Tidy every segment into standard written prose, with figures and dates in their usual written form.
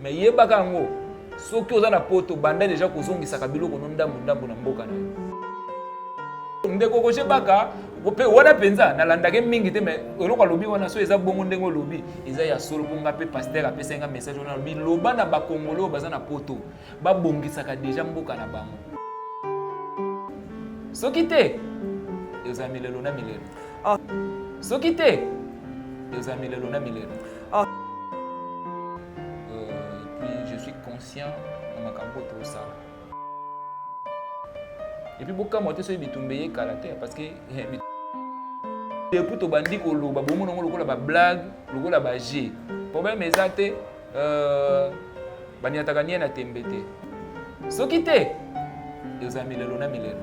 mais yebaka ngo soki oza na poto banda déjà kozongisaka biloko no ndambo na mboka na yo ndeko koshebaka pe wana penza nalandake mingi te mais eloko alobi wana so eza bongo ndenge olobi eza ya solo mpo nga mpe pasteur apesenga message wana alobi loba na bakongole oyo baza na poto babongisaka déjà mboka na bango soki te eza milelo na milelo soki te eza milelo na milelo puis je suis conscient na makambo tosala et puis bokama te soki bitumbe ye kala te parce que depuis tobandi koloba bomona ngo lokola ba blague lokola ba jeu problème eza te baniataka nie na tembe te soki te eza milelo na milelo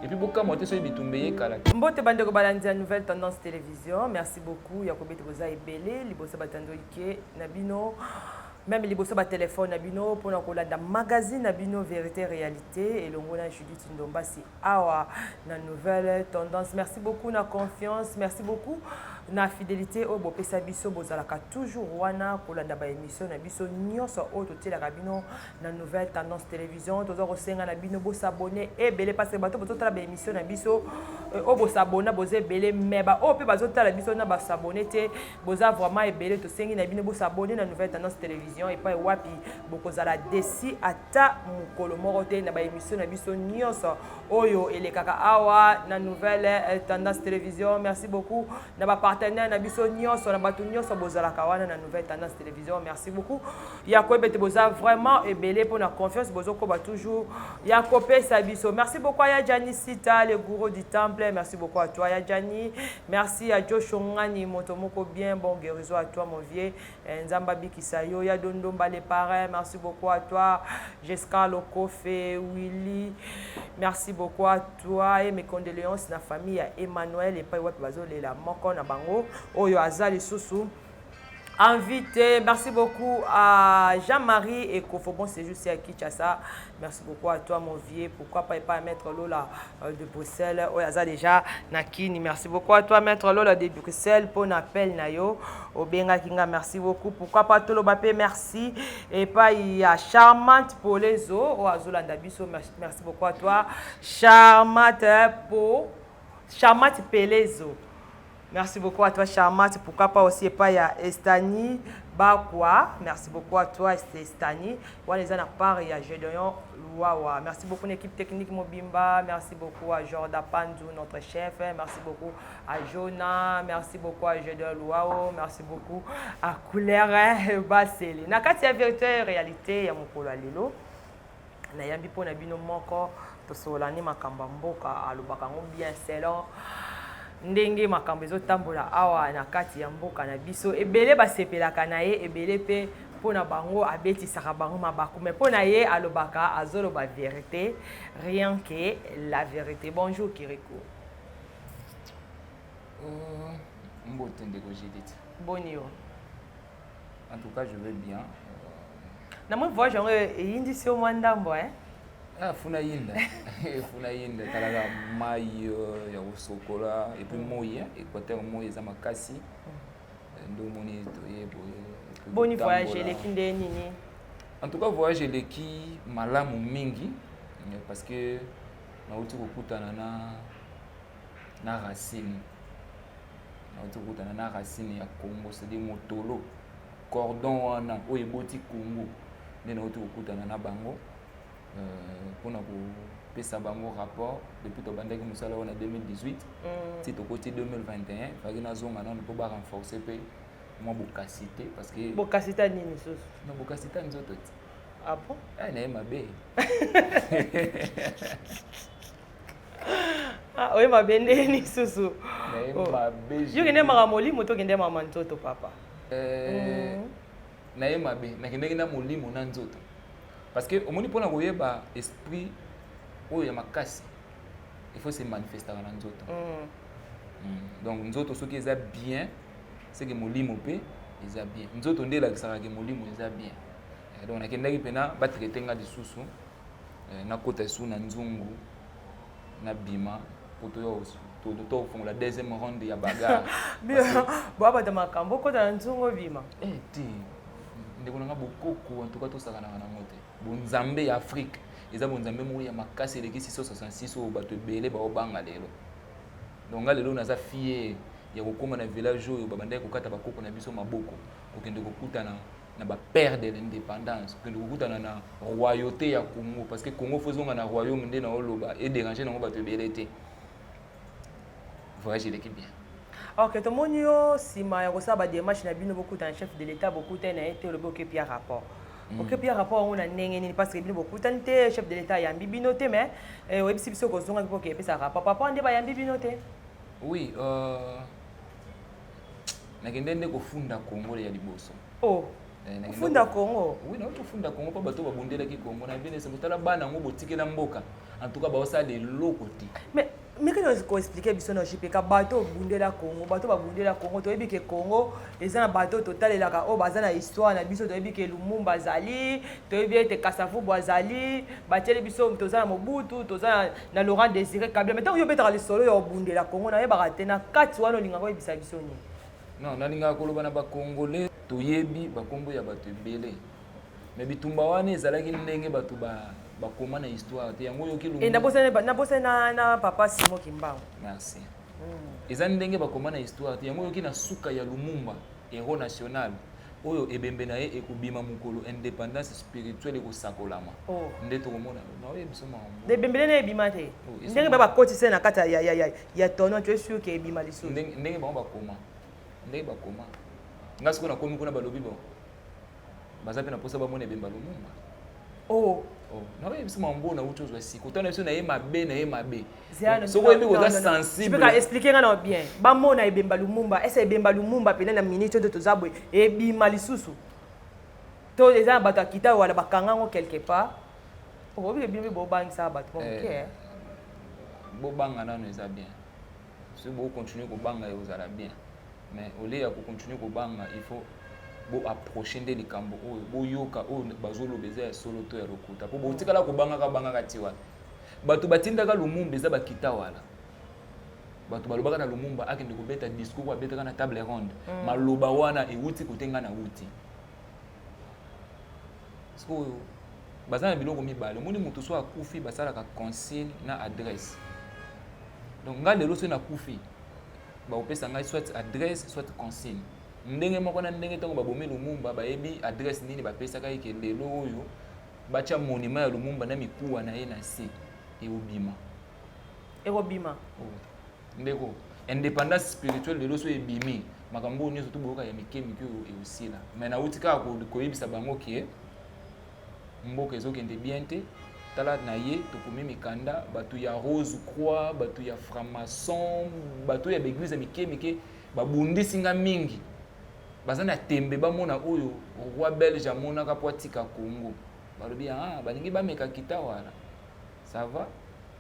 et puis bokama te soki bitumbe ye kala te mbote bandeko balandi ya nouvelle tendance télévision merci beaucoup yakobete koza ebele liboso batandoike na bino même liboso ba téléphone na bino pona kolanda magazine na bino vérité réalité et longo na Judith Ndombasi awa na nouvelle tendance merci beaucoup na confiance merci beaucoup na fidélité au bopesa biso bozalaka toujours wana kolanda ba émission na biso nyonso o totelaka bino na nouvelle tendance télévision tozo kosenga na bino bo s'abonner et belé parce que bato bozotala ba émission na biso o bo s'abonner boze belé meba o pe bazotala biso na ba s'abonner te boza vraiment ebelé to sengi na bino bo s'abonner na nouvelle tendance télévision et pas wapi bokozala desi ata mukolo moko te na ba émission na biso nyonso oyo elekaka awa na nouvelle tendance télévision merci beaucoup na ba partenaire na biso nyonso na bato nyonso bozalaka wana na nouvelle tendance télévision merci beaucoup ya koyebete boza vraiment ebele pour na confiance bozokoba toujours ya kopesa biso merci beaucoup à Jani Sita le gourou du temple merci beaucoup à toi ya Jani merci à Joshongani motomoko bien bon guérison à toi mon vieux Nzamba Bikisayo ya Dondomba les parrains merci beaucoup à toi Jessica Lokofe Willy merci beaucoup à toi et mes condoléances na famille à Emmanuel et pas wapi bazolela moko na bango oyo azali susu invité merci beaucoup à Jean-Marie et Kofobon c'est juste à Kinshasa merci beaucoup à toi mon vieux pourquoi pas mettre Lola de Bruxelles oyo azali déjà na kini merci beaucoup à toi mettre Lola de Bruxelles pour appel na yo obenga kinga merci beaucoup pourquoi pas tolo bapé merci et pas il y a charmante pour les eaux o azolanda biso merci beaucoup à toi charmante Pelezo. Merci beaucoup à toi, Charmante. Pourquoi pas aussi pas il y a Estani Bakwa. Merci beaucoup à toi, Estani. Voilà les ans part il y a Gédéon Wawa. Merci beaucoup à l'équipe technique Mobimba. Merci beaucoup à Jordan Pandou, notre chef. Merci beaucoup à Jonah. Merci beaucoup à Gédéon Wao. Merci beaucoup à Couleur Baseli. Nakati ya vérité réalité ya mokolo lelo. Na yambi pona bino moko to solani makamba mboka alobaka ngo bien selon ndenge makambo ezotambola awa na kati ya mboka na biso ebele basepelaka na ye ebele pe pona bango abetisaka bango mabaku mais pona ye alobaka azoloba vérité rien que la vérité bonjour Kiriko mbote ndeko Judith bonio en tout cas je vais bien na moi voix genre yindi si o mwandambo funa yinda funa yinda talaga mai ya usokola et puis moi équateur moi eza makasi ndo moni to yebo boni voyage leki nde nini en tout cas voyage leki malamu mingi parce que na uti kokutana na racine ya Congo c'est des motolo cordon wana o eboti Congo na uti kokutana na bango pour pesa bango rapport depuis to bandaki musala en 2018 si to côté 2021 faki na zonga non pour ba renforcer pe moi bokasité parce que bokasité nini soso non bokasité nzoto ah bon na mabe ah oui mabe nini soso na mabe yo kende maka molimo to kende mama nzoto papa na mabe na kende na molimo na nzoto parce que au moni pona koyeba esprit oyo makasi il faut se manifester na nzoto donc nzoto soki eza bien c'est que molimo pe eza bien nzoto ndela kisaka ke molimo eza bien donc nakendaki pena batraiter nga lisusu na kota su na nzungu na bima poto yo to font la deuxième ronde ya bagarre Bien, bon ba makambo ko ta nzungo bima. Ti ndeko nanga bokoko en tout cas to saka na ngote. Bonzambe ya Afrique, eza bonzambe mo ya makasi eleki 666 o bato ebele ba obanga lelo. Donc lelo naza fier ya kokoma na village oyo babandaki kokata bakoko na biso maboko kokende kokutana na ba père de l'indépendance kokende kokutana na royauté ya Congo parce que Congo fozonga na royaume nde na oloba et déranger nango bato ebele te. Voyage l'équipe bien. Ok, to moni yo sima ya kosaba démarche na bino beaucoup dans chef de l'état beaucoup na été le beaucoup pia rapport. Ok pia rapport on a ndenge ni parce que bino beaucoup tante chef de l'état ya bino te mais webisi biso ko zonga ko ke pesa rapport papa ndeba ya bino te. Oui, nakende nde kofunda Congo ya liboso. Oh. Funda Congo. Oui, na funda Congo pa bato babundelaki Congo na bine se mutala bana ngo botikela mboka. En tout cas ba osala le lokoti. Mais que nous expliquer biso na JPK bato bundela Congo, bato babundela Congo to yebi ke Congo eza na bato total elaka o baza na histoire na biso to yebi ke Lumumba zali, to yebi te Kasavu Boazali, bateli biso toza na Mobutu, toza na Laurent Désiré Kabila. Mais tant yo betaka le solo yo bundela Congo na yeba te na kati wana linga ko yebisa biso ni. Non, na linga koloba na ba Congolais to yebi ba Congo ya bato ebele. Mais bitumba wana ezalaki ndenge bato bakoma na histoire te yango yoki Lumumba. Et na bosana na papa Simon Kimbangu. Merci. Eza ndenge bakoma na histoire te yango yoki na suka ya Lumumba héros national oyo ebembe na ye ekubima mukolo indépendance spirituelle ko sakolama. Nde to komona na oyo biso ma. De bembele na ebima te. Ndenge ba kotisa na kata ya tono tu es sûr que ebima liso. Ndenge ba bakoma. Ndenge bakoma. Ngasiko na komi kuna balobi bo. Bazape na posa ba mona ebemba Lumumba. Oh, na oui, c'est mon bon na autre chose aussi. Quand on est sur na mabe. So ko ebi ko sensible. Tu peux expliquer nga bien. Ba mona ebemba Lumumba, esa ebemba Lumumba pena na minute de tozabwe ebima lisusu. To les gens bato akita wala bakanga ngo quelque part. Oh, bi bi bo bang ça bato bon OK. Bo banga na no eza bien. Si bo continuer ko banga yo zala bien. Mais au lieu ya ko continuer ko banga, il faut bo approcher nde likambo oyo bo yoka oyo bazolo beza ya solo to ya lokuta po bo tikala ko banga katiwa bato batindaka Lumumba eza bakita wala bato balobaka na Lumumba akende ko beta discours ko beta na table ronde maloba wana ewuti kotenga na wuti so bazana biloko mibale moni mutu so akufi basala ka consigne na adresse donc ngale lo so na kufi ba opesa ngai soit adresse soit consigne ndenge moko na ndenge tango babomi Lumumba bayebi adresse nini bapesaka yeke lelo oyo bacha monument ya Lumumba na mikuwa na ye na se eobima ndeko indépendance spirituelle lelo so ebimi makambo nyonso to boyoka ya mikemiki oyo eosila mais na uti kaka koyebisa bango ke mboka ezokende bien te tala na ye tokomi mikanda bato ya Rose Croix bato ya franc-maçon bato ya baeglise ya mikemike babundisi nga mingi bazana tembe bamona oyo roi belge amonaka po atika Congo balobi balingi bameka kita wala ça va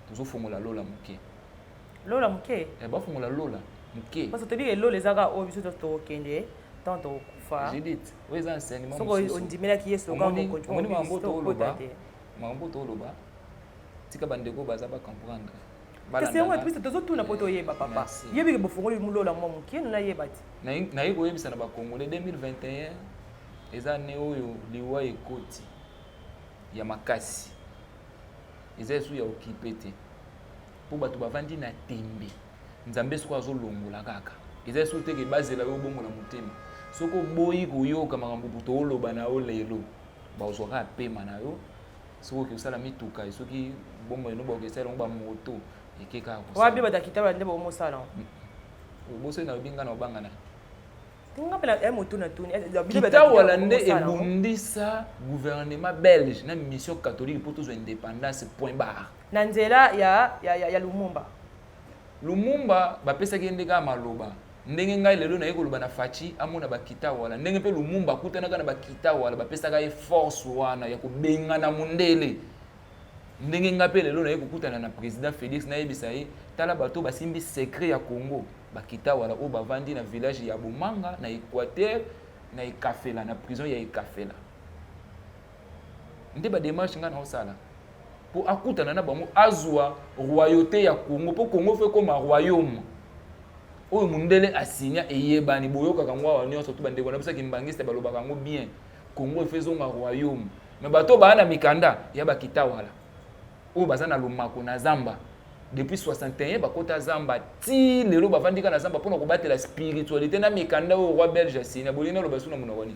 tozofongola lola muke bafongola lola muke parce que tobi lola ezaka oyo biso tokende tant okufa Judith oyo eza enseignement soko ondimelaki yesu omoni mambo toloba tika bandeko baza bacomprendre kasi yango epesi tozotuna po toyeba papa yebiki bofongoli mulola mwa moke no nayeba ti naye koyebisa na bakongolais 2021 eza ne oyo liwa ekoti ya makasi eza esu ya okipe te mpo bato bavandi na tembe nzambe soko azolongola kaka eza esu teke bazela yo bongola motema soko boyi koyoka makambo buto oloba na yo lelo bazwaka apema na yo soki osala mituka soki bombo eno bakesala ngo bamoto ekeka ko wabi batakitaba nde bo mosala boso na binga na obanga na tinga pela moto na tuni kita wala nde ebundisa gouvernement belge na mission catholique pour tous indépendance point barre na nzela ya Lumumba bapesaki ndeka maloba ndenge ngai lelo na yekoloba na fachi amona bakita wala ndenge pe Lumumba kutanaka na bakita wala bapesaka ye force wana ya kobenga na mundele ndenge ngape lelo na yekokutana na président Félix na yebisa ye tala bato basimbi secret ya Congo bakita wala o bavandi na village ya Bomanga na Équateur na Ekafela na prison ya Ekafela nde ba démarche nga na osala pour akutana na bango azwa royauté ya Congo pour Congo fait comme un royaume oyo mundele asinya eyebani boyoka kangwa wa nyonso to bandeko na bisaki mbangiste balobaka ngo bien Congo efezonga royaume mais bato bana mikanda ya bakitawala oyo bazana lomako na zamba depuis 61 bakota zamba ti lelo bavandika na zamba pona kobatela spiritualité na mikanda oyo roi belge asinya bolina lo basuna munawani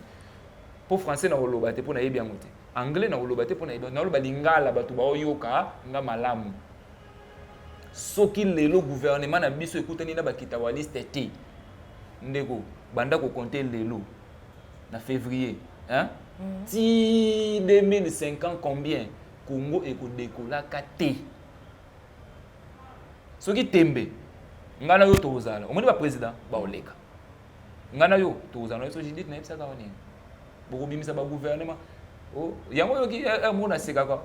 pour français na oloba te pona yebi yango te anglais na oloba te pona yebi na oloba lingala bato baoyoka nga malamu soki lelo gouvernement na biso ekutani na bakitawaliste te ndeko banda ko compter lelo na février hein ti 2050 combien Congo ekodekolaka te soki tembe ngana yo tozala omoni ba président ba oleka ngana yo tozala so jidit na ebisa ka oni boko bimisa ba gouvernement oh yango yo ki mona seka ka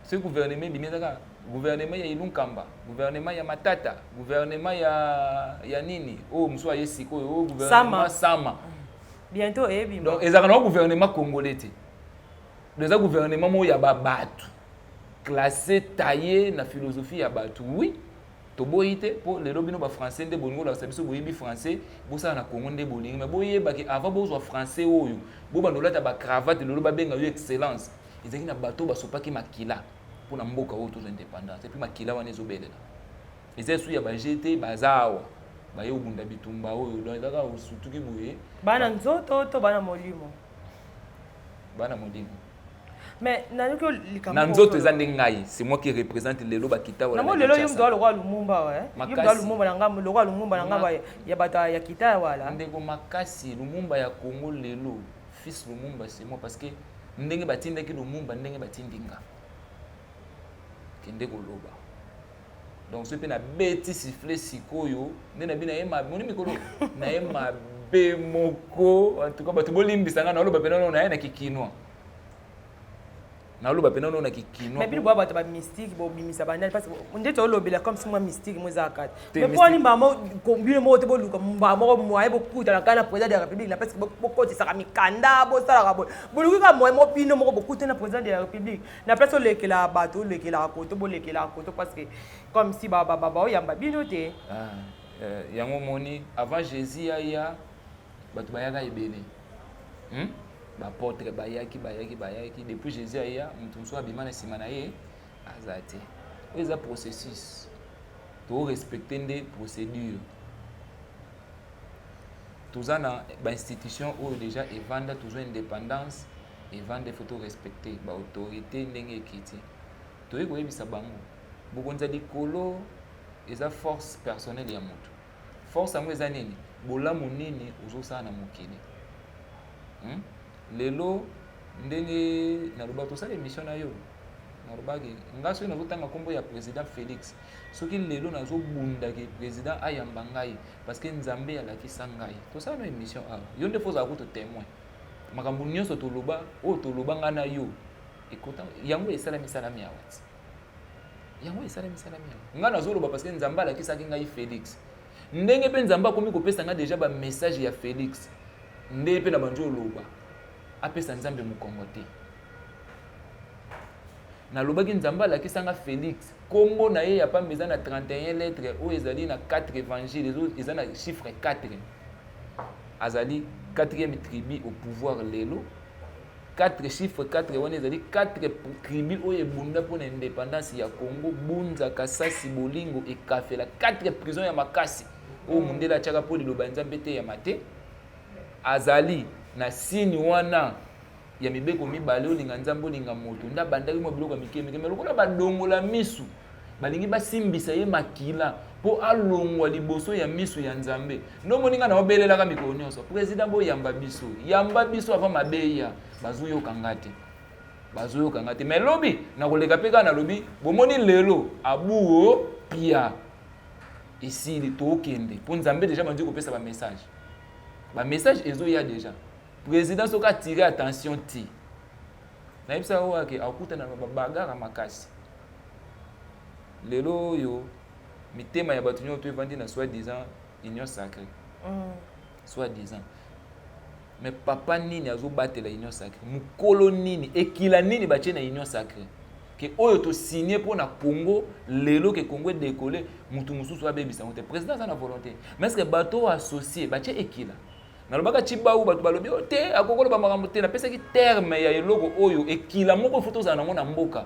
ce gouvernement bimisa ka gouvernement ya Ilunkamba gouvernement ya Matata gouvernement ya nini oh mswa yesiko oh gouvernement Sama bientôt bima donc ezaka na gouvernement congolais te déjà gouvernement mo ya babatu classé taillé na philosophie ya batu oui to boyite pour les lobino ba français nde bolingo la sabiso boyibi français bosala na Congo nde bolingo mais boyeba ki avant bozwa français oyo bo bandolata ba cravate lelo ba benga yo excellence ezaki na bato basopaki makila pour na mboka oyo to indépendance et puis makila wana ezobelela ezai ya ba GT bazawa ba yo bunda bitumba oyo donc ezaka osutuki boye bana nzoto to bana molimo mais nanuko likambo na nzoto eza ndengai c'est moi qui représente lelo bakita wala na lelo yum doit le roi Lumumba ouais yum doit Lumumba na ngam le roi Lumumba na ngamba ya bata ya kita wala ndeko makasi Lumumba ya Congo lelo fils Lumumba c'est moi parce que ndenge batindaki Lumumba ndenge batindinga kende koloba donc ce pe na beti siffler sikoyo ndena bina yema moni mikolo na yema bemoko en tout cas batu bolimbisa ngana loba pena na yana kikinwa na loba pena na kikinwa mais bilbo batu ba mystique bo bimisa banal parce que ndete olobela comme si moi mystique moi zakat mais pour ni mama kombile mo te boluka mbamo mo ay bokuta na kana président de la république na parce que bokoti saka mikanda bo sala ka bo boluka mo mo pino mo bokuta na président de la république na place lekela bato lekela koto bo lekela koto parce que comme si baba yamba binote yango moni avant Jésus aya bato bayaka ebele ba portrait bayaki depuis Jésus aya mutu so abima na sima na ye azate eza processus to respecter des procédures tozana ba institution ou déjà evanda toujours indépendance evanda faut respecter ba autorité ndenge ekiti to yeko yebisa bango bokonza likolo eza force personnelle ya mutu force yango eza nini bolamu nini ozosala na mokili lelo ndenge naloba tosala émission na yo nalobaki nga soki nazotanga nkombo ya président Félix soki lelo nazobundaki président ayamba ngai parce que nzambe alakisa ngai tosala na émission awa yo nde fozala kuto témoin makambo nyonso toloba oyo toloba nga na yo ekota yango esalami awa yango esalami awa nga nazoloba parce que nzambe alakisaki ngai Félix ndenge pe nzambe akomi kopesa nga déjà ba message ya Félix nde pe na banjo loba apesa nzambe mukongo te na lobaki nzambe alakisa nga Félix kombo na ye ya pamba eza na 31 lettres oyo ezali na 4 évangiles eza na chiffre 4 azali 4e tribu au pouvoir lelo 4 chiffres 4 wana ezali 4 tribu oyo ebunda mpona indépendance ya Congo Bunza Kasasi Bolingo ekafela 4 prison ya makasi oyo mundela atiaka mpo liloba nzambe te ya mate azali na sini wana ya mibeko mibale olinga nzambe olinga moto nda bandaki mwa biloko ya mikemike me lokola badongola misu balingi basimbisa ye makila mpo alongwa liboso ya misu ya nzambe ndo moninga na obelelaka mikolo nyonso président boyamba biso avant mabeya bazoyokanga te me lobi nakoleka mpe kaka na lobi bomoni lelo abuo pia esili tokende mpo nzambe deja banzi kopesa bamessage ezoya deja président soki atire attention ti nayebisa oyo ake akutana na babagara makasi lelo oyo mitema ya bato nyonso evandi na soi-disant union sacrée soi-disant mais papa nini azobatela union sacrée mukolo nini ekila nini batie na union sacrée que oyo to signé pour na Congo lelo que Congo décoller mutu mususu abebisa ngote président ça na volonté mais est-ce que bateau associé ba tie ekila na lobaka chiba u bato balobi te akokolo ba makambo te na pesa ki terme ya eloko oyo ekila moko photo za nango na mboka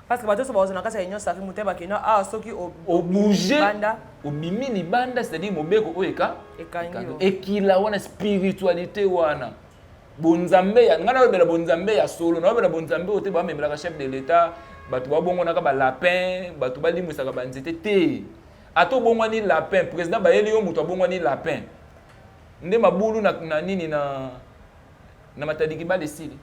parce que bateau so bazona kasa union safi muté ba kina soki au bouger banda au bimi ni banda c'est-à-dire mobeko oyo ekangi ekila wana spiritualité wana bonzambe ya ngana obela bonzambe ya solo na obela bonzambe ote ba memela chef de l'état bato ba bongo naka ba lapin bato ba limusaka ba nzete te ato bongo ni lapin président ba yeli yo muto bongo ni lapin nde mabulu na nini na matadiki ba lesili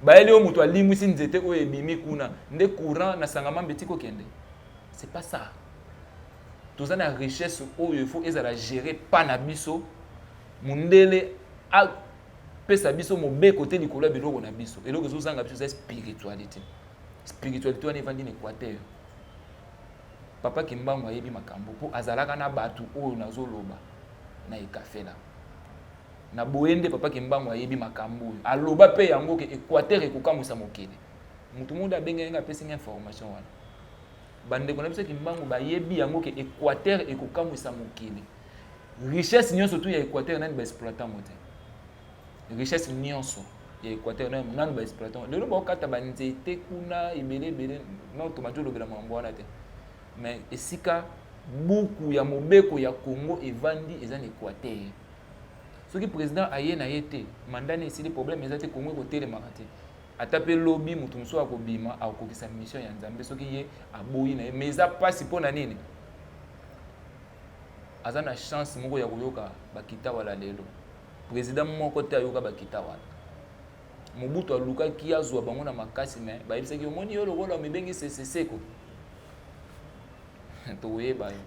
ba yeli yo muto alimusi nzete oyo ebimi kuna nde courant na sangama mbetiko kende c'est pas ça toza na richesse oyo il faut ezala gérer pa na biso mundele a pesa biso mobeko te likolo ya biloko na biso eloko ezozanga biso za spiritualité wana evandi na Équateur papa Kimbangu ayebi makambo po azalaka na batu oyo nazoloba na ekafela na boende papa Kimbangu ayebi makambo oyo aloba pe yango ke Équateur ekokamwisa mokili mutu mundu abengenga apesi information wana bandeko na biso Kimbangu bayebi yango ke Équateur ekokamwisa mokili richesse nyonso tu ya Équateur nani ba exploitant mote richesse nyonso ya Équateur nani ba exploitant lelo ba okata ba nzete kuna ebele na automatique lobela mambo wana te mais esika buku ya mobeko ya Congo evandi eza na Équateur soki président aye na yete mandane esili problème eza te Congo ekotelemaka te atape lobby mutu musu akobima akokisa mission ya Nzambe soki ye aboyi na ye mais eza pasi mpo na nini aza na chance moko ya koyoka bakita wala lelo président moko te ayoka bakita wana Mobutu alukaki azwa bango na makasi mais bayebisaki omoni yo lokola mibengi seseko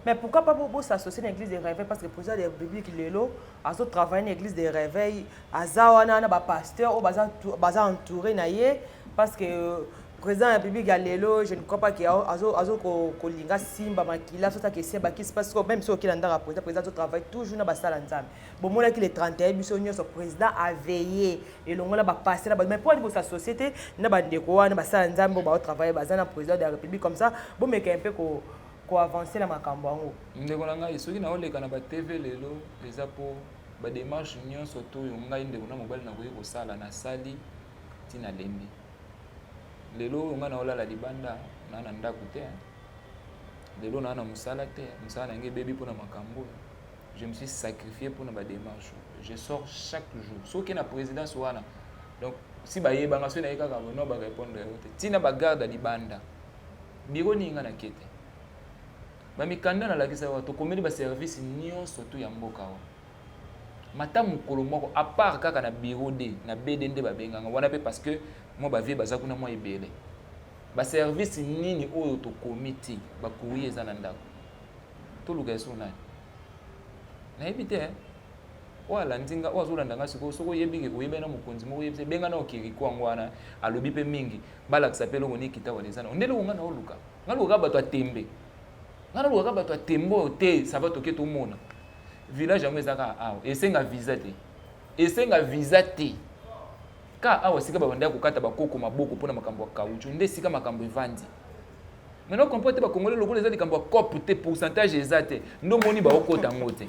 mais pourquoi pas pour s'associer à l'église des réveils parce que le président de la République lelo azo travailler dans l'église des réveils azawana na ba pasteur ou baza entouré na ye parce que président de la République lelo je ne crois pas qu'il azo ko linga simba makila so ça que c'est qui se passe même si aucun ndara président travaille toujours na ba sala nzambe bon mona ki le 31 biso nyonso président a veillé et longola ba passer mais pour sa société na ba ndeko wana ba sala nzambe ba travailler baza na président de la République comme ça bon mais un peu ko avancer na makambo yango ndeko na ngai soki na oleka na ba TV lelo eza po ba démarche nyonso to yo ngai ndeko na mobali na koyi kosala na sali tina lembi lelo ngai na olala libanda na ndako te lelo na musala te musala ngai bebi pona makambo je me suis sacrifié pour na ba démarche je sors chaque jour soki na présidence wana donc si ba yeba ngaso na yeka ka no ba répondre tina ba garde libanda biro ninga na kete bamikanda na lakisa wato komeli ba service nyonso tu ya mboka wa mata mukolo moko à part kaka na bureau D na BDND ba benganga wana pe parce que moi ba vie baza kuna moi ebele ba service nini oyo to committee ba courrier za na ndako to luka eso na ebite wala ndinga wazolanda ngasi ko soko yebike oyebe na mukonzi moko yebise benga na okiri kwangwana alobi pe mingi bala kusapelo ngoni kita walezana ndele ngana oluka ngaluka bato atembe ngana luka bato atembo te ça va toke to mona village yango ezaka awa esenga visa te ka awa sika babanda kokata bakoko maboko pona makambo ya kauchu nde sika makambo evandi maintenant comporte ba congolais lokola eza likambo ya cop te pourcentage ezate ndo moni ba okota ngote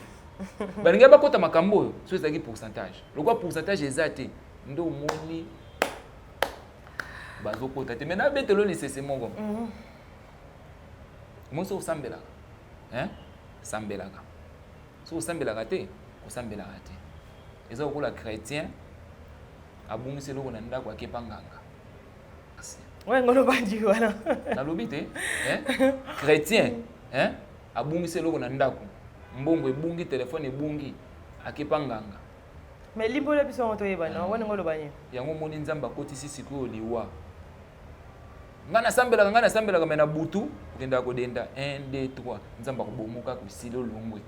balinga bakota makambo oyo so ezaki pourcentage lokwa pourcentage ezate ndo moni bazokota te maintenant betelo lisese moko moso osambelaka sambelaka so osambelaka te osambelaka te eza kokola chrétien abungisi eloko na ndako akepa nganga ouais ngolo bandi wana nalobi te chrétien abungisi eloko na ndako mbongo ebungi telefone ebungi akepa nganga mais limbola biso moto yebana wana ngolo banye yango moni nzamba kotisi sikoyo liwa ngana sambelaka mena butu okenda kodenda 1 2 3 nzamba kobomoka kusilo longwe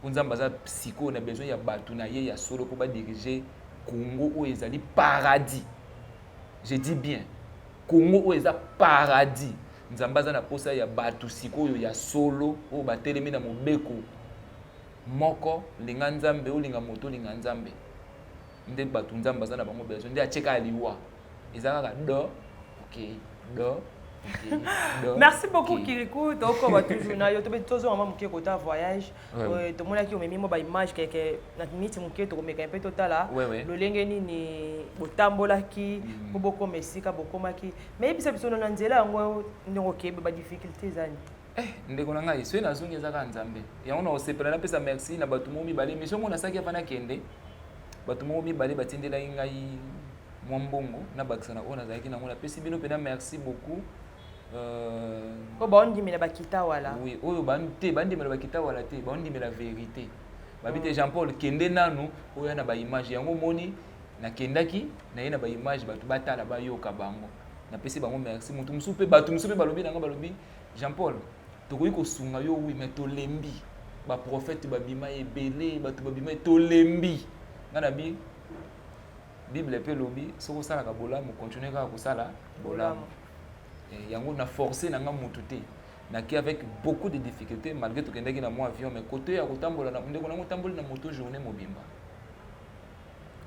nzamba za psycho na besoin ya batu na ye ya solo pour ba diriger Congo oyo ezali paradis je dis bien Congo oyo eza paradis nzamba za na posa ya batu sikoyo ya solo oyo batelemi na mobeko moko linga nzambe olinga moto linga nzambe nde batu nzamba za na bango besoin nde acheka aliwa eza kaka do okay do Merci beaucoup Kirikou. Donc on va toujours na yo toujours maman muke kota voyage. To mona ki o memi mo ba image quelque na minute muke to meka un peu total là. Le lenge ni botambola ki boko mesika boko maki. Mais bisa biso na nzela ngo ndongo kebe ba difficultés zani. Ndeko na ngai so na zungi ezaka nzambe. Ya ona osepela na pesa merci na batu mo mibale mission mona saki afana kende. Batu mo mibale batindela ngai mwambongo na bakisana ona zaki na mona pesi bino pena merci beaucoup. Ko bandi mela bakita wala. Oui, oyo bandi mela bakita wala te, bandi mela vérité. Babite Jean-Paul kende nanu oyo na ba image yango moni na kendaki na yena ba image batu batala ba yoka bango. Na pesi bango merci mutu musupe batu musupe balobi nanga balobi Jean-Paul tokoyi ko sunga yo oui mais to lembi ba prophète babima ebele batu babima to lembi ngana bi Bible pe lobi soko sala ka bolamu continuer ka kusala bolamu. Yango na forcé nanga mutu te na ki avec beaucoup de difficultés malgré tout kendaki na mo avion mais côté ya kotambola na ndeko na kotambola na moto journée mobimba.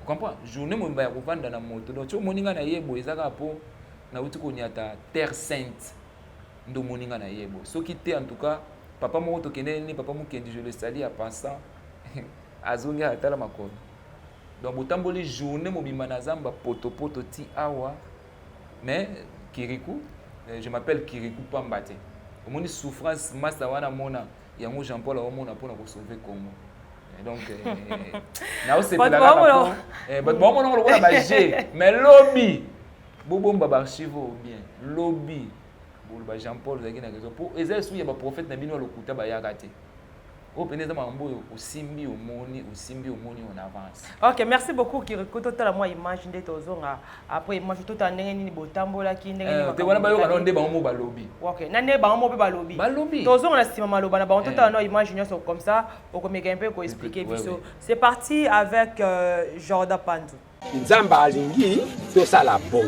Vous comprenez? Journée mobimba ya kovanda na moto donc tu moninga na yebo ezaka po na uti ko nyata terre sainte ndo moninga na yebo soki te en tout cas papa mo to keneni papa mo kendi je le sali à passant azongi atala makolo donc botamboli journée mobimba na zamba poto ti awa mais Kirikou je m'appelle Kirikou Pambate. Au moins souffrance massa wana mona yango Jean-Paul au mona pour nous sauver Congo. Donc na c'est pas là. But bon on va ba G mais lobby bobo mbaba archivo bien lobby pour Jean-Paul zaki na raison pour ezali ya ba prophète na bino lokuta ba yakate. Au pénéza mambo au simbi on avance. OK, merci beaucoup Kirikou total moi image nde tozonga après image tout en ndenge ni botambola ki ndenge ni te wana ba yo kana nde ba mo ba lobby. OK, na nde ba mo pe ba lobby. Ba lobby. Tozonga na sima maloba na ba total no image nyonso comme ça au komeka un peu ko expliquer biso. C'est parti avec Jordan Pandou. Nzamba alingi to sala bon.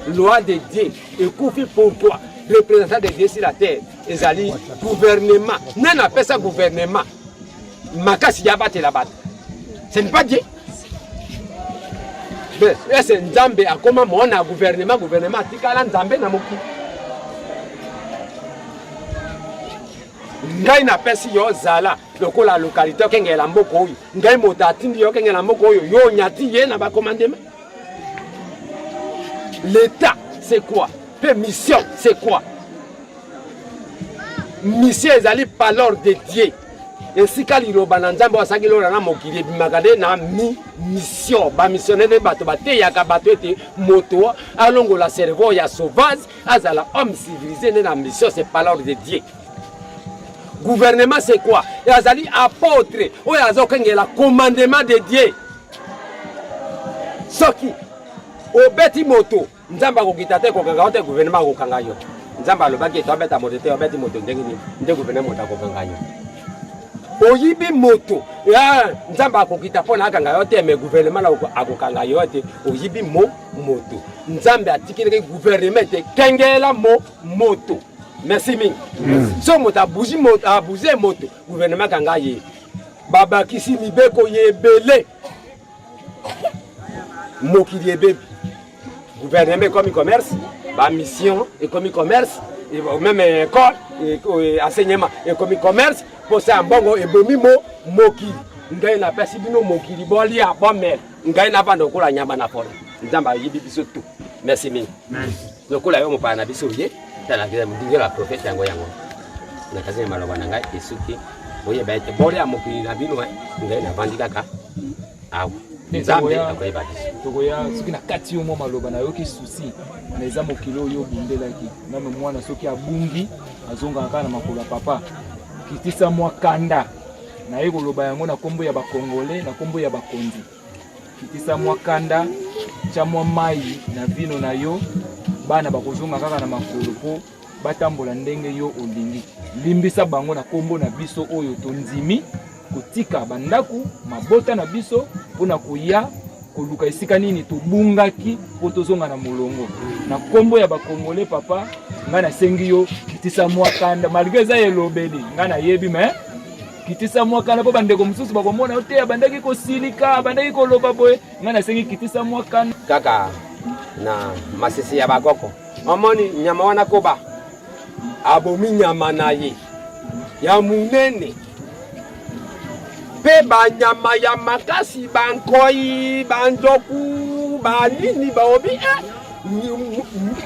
Loi de Dieu ekufi pour toi. Représentant de Dieu sur la terre, ezali gouvernement. N'a pas ça gouvernement. Makasi yabate la bate. Ce n'est pas Dieu. Mais c'est Nzambe a comment mon a gouvernement tikala Nzambe na moki. Ngai na pesi yo zala lokola localité kengela mboko oyo. Ngai motatindi yo kengela mboko oyo yo nyati ye na ba commandement. L'état c'est quoi? Mission, c'est quoi? Mission ezali par l'ordre de Dieu. Et si kaliroba na nzambe wasaki lora na mokili bimagade na mission, ba missionnaire bato bate yaka bato ete moto alongo la cerveau ya sauvage, azala homme civilisé na mission c'est par l'ordre de Dieu. Gouvernement c'est quoi? Azali apôtre, oyo azokengela commandement de Dieu. Soki obeti moto nzamba kokita te kokanga te gouvernement kokanga yo nzamba alobaki to beta moto te obeti moto ndenge ni nde gouvernement ta kokanga yo oyibi moto ya nzamba kokita pona akanga yo te mais gouvernement akokanga yo te oyibi moto nzambe atikile gouvernement te kengela moto merci mingi so moto abuzi moto gouvernement kanga ye baba kisi mibeko yebele mokili ebebe gouvernement comme commerce, ba mission et comme commerce, et même école et enseignement et comme commerce pour ça bongo et bomi moki. Ngai na pesi bino mokili boli a bomel. Ngai na bando kola nyamba na pona. Nzamba yibi biso tout. Merci mille. Lokola yo mopa na biso ye, tala kile mudinga la prophète yango. Na kaze maloba na ngai esuki. Boye ba ete boli a mokili na bino ngai na bandika ka. Awu. Nzambe akoyeba biso. Tokoya soki na kati yo mo maloba na yo ki souci na eza mokilo yo bundelaki na mwana soki abungi azonga kaka na makolo papa kitisa mwa kanda na ye koloba yango na kombo ya bakongole na kombo ya bakonzi kitisa mwa kanda cha mwa mai na vino na yo bana bakozonga kaka na makolo po batambola ndenge yo olingi limbisa bango na kombo na biso oyo tonzimi kotika bandaku mabota na biso pona koya koluka esika nini tobungaki po tozonga na molongo na kombo ya bakongole papa nga na sengi yo kitisa mwa kanda malgré za elobeli nga na yebi mais kitisa mwa kanda po bandeko mosusu bakomona yo te bandaki kosilika bandaki koloba boye nga na sengi kitisa mwa kanda kaka na masisi ya bakoko Amoni nyama wana koba. Abomi nyama na ye. Ya munene. Pe ba nyama ya makasi bankoi banjoku ba nini ba obi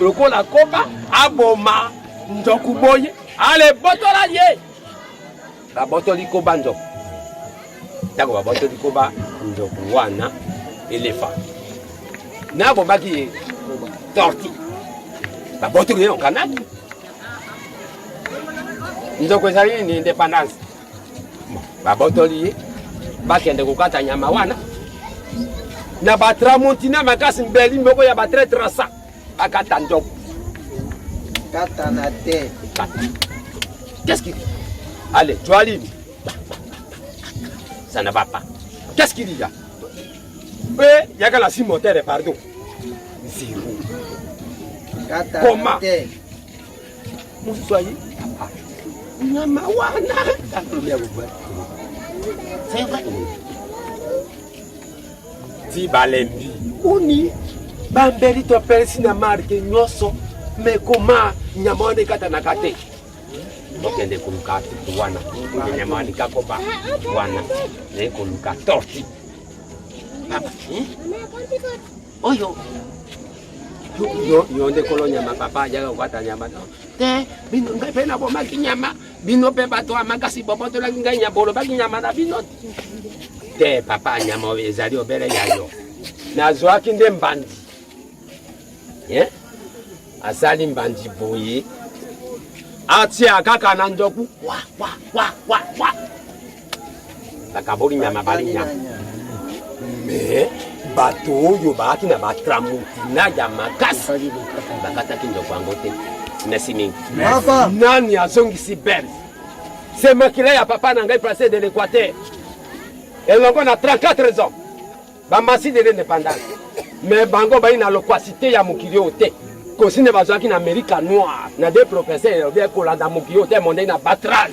lokola koba aboma njoku boye ale botola ye ba botoli koba njoku tako ba botoli koba njoku wana elephant na bombaki torti ba botoli ye kanaki njoku ezali ni indépendance ba botoli ye bakende kokata nyama wana na batramontina makasi mbeli mboko ya batre trasa akata njoku kata na te. Qu'est-ce qu'il dit? Allez, tu allumes. Ça ne va pas. Qu'est-ce qu'il dit là? Oui, il y a que la cimetière, pardon. Zéro. Comment? Vous soyez papa. C'est vrai. Dis balembi. Uni. Bambeli to persi na marque nyoso. Mais comment nyamande kata nakate? Okende kuluka wana. Nyamande kakoba wana. Ne kuluka torti. Papa. Oyo. Yo nde kolonya mapapa jaga kwata nyama. Te bino ngai pena boma kinyama. Bino pe bato amakasi boboto la ngai nyabolo ba kinyama na bino. Te papa nyama ezali obere yayo. Na zwaki nde mbandi. Yeah? Asali mbandi boye. Atia kaka na njoku. Wa. Bakaboli nyama bali nyama. Mais bato oyo baki na batramuti na ya makasi. Bakata kinjoku angote. Merci mingi. Papa. Nani azongisi belle. C'est makila ya papa na ngai placé de l'Équateur. Elongo na 34 ans. Bamasi de l'indépendance. Mais bango bayi na loquacité ya mokili ote. Kosine bazwaki na Amérique noire na des professeurs bien kolanda mokili ote monde na batras.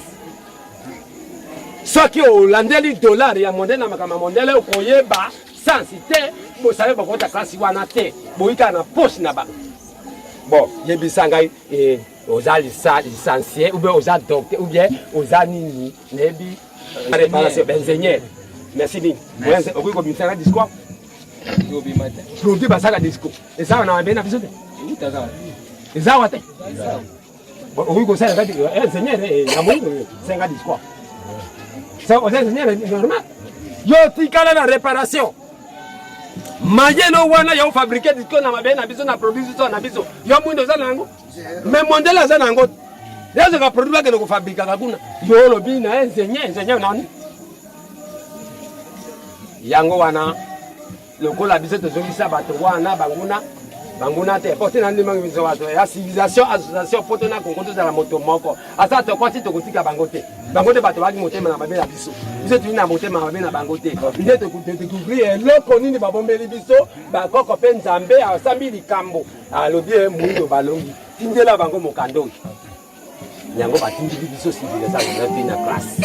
Soki olandeli dollar ya monde na makama mondele okoyeba sans cité bo savez bokota classe wana te boika na poche na ba. Bon, yebisa ngai oza licencié ou bien oza docteur ou bien oza nini nebi réparation ingénieur. Merci bien. Moi okoki komisa na discours. Produit basaka disco. Et ça on a bien avisé. Et ça on a. Bon, oui comme ça ingénieur na moi c'est un discours. Ça on ingénieur normal. Yo tikala na réparation. Mayeno wana yo fabriquer disco na mabe na biso na produit so na biso. Yo mwindo za nango. Mais mondela za nango. Yazo ka produit ba ke ko fabriquer kakuna. Yo lobi na ingénieur nani. Yango wana lokola biso tozongisa bato wana banguna te porte na ndima biso bato ya civilisation association poto na kongo tozala moto moko asa tokwati tokotika bango te bato baki motema na mabe na biso tuli na motema na mabe na bango te nde tokudécouvrir eloko nini babombeli biso bakoko mpe nzambe asambi likambo alobi mwindo balongi tindela bango mokando yango batindili biso civilisation na classe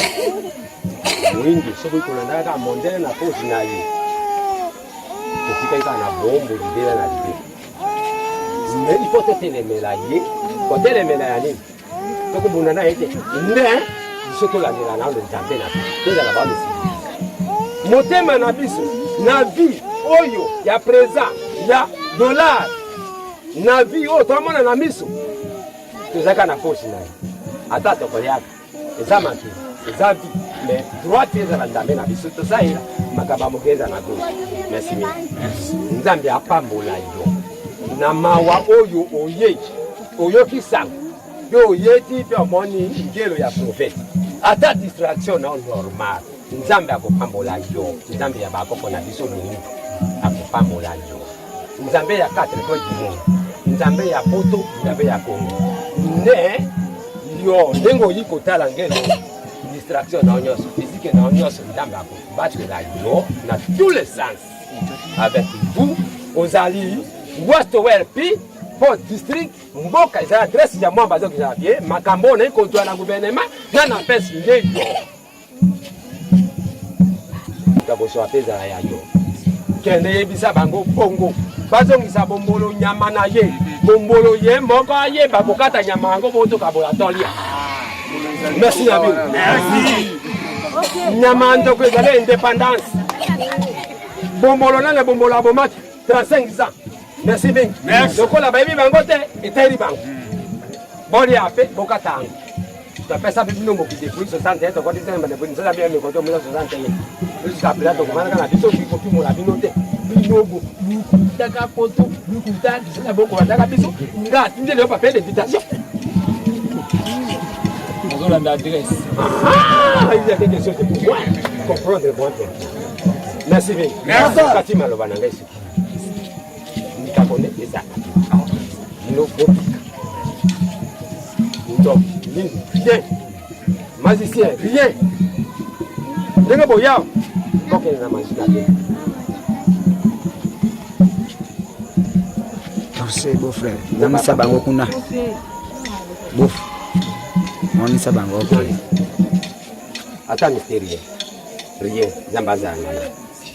mwindo soki kolandaka mondele na poche na ye totika na bombo libela na libela mais il faut totelemela ye kotelemela ya nini tokobunda na ye te nde biso tolandela na nzambe na tozala bamisi motema na biso na vie oyo ya présent ya dollar na vie oyo tomona na miso tozalaka na poche na ye ata tokoliaka eza makili eza vie mais droite ezala nzambe na biso tosalela makaba mokeza na gauche. Merci mingi. Nzambe apambola yo na mawa oyo oyo kisanga yo yeti pe omoni ngelo ya prophète ata distraction na normal nzambe akopambola yo nzambe ya bakoko na biso mungu akopambola yo nzambe ya 4 coins du monde nzambe ya poto nzambe ya Congo ne yo ndengo yiko tala ngelo distraction na onyoso physique na onyoso nzambe akobattre la yo na tous les sens avec vous ozali West Welpi Port District mboka ezala adresse ya mwamba zo kizala bien makambo na ikontoa na gouvernement na pesi ngeyo takoso apeza ya yo kende yebisa bango bongo bazongisa bombolo nyama na ye bombolo ye moko ayeba kokata nyama yango botoka boya tolia. Merci Nabi. Merci. Nyama ndoko ezali indépendance. Bombolo nanga bombolo abomaki 35 ans. Merci bien. Lokola bayebi bango te eteli bango. Boli ape bokata yango. Après ça, nous avons des fruits 60 ans, donc on a des fruits 60 ans, jusqu'à présent, donc on a des fruits qui sont la binote. Binogo, Daka Poto, Lukuta, c'est beaucoup à Daka Biso. Il n'y a pas fait d'invitation. On a l'adresse. Ah, il y a quelque chose pour moi. Comprendre le bon temps. Merci bien. Merci. Katima Lovananga ici. Nikakone et ça. Nous donc, rien. Magicien, rien. N'est-ce pas bien? Donc, il y a la magie. C'est beau frère. Nani sabango kuna. Bof. Nani sabango. Attends, c'est rien. Rien. Zambazana.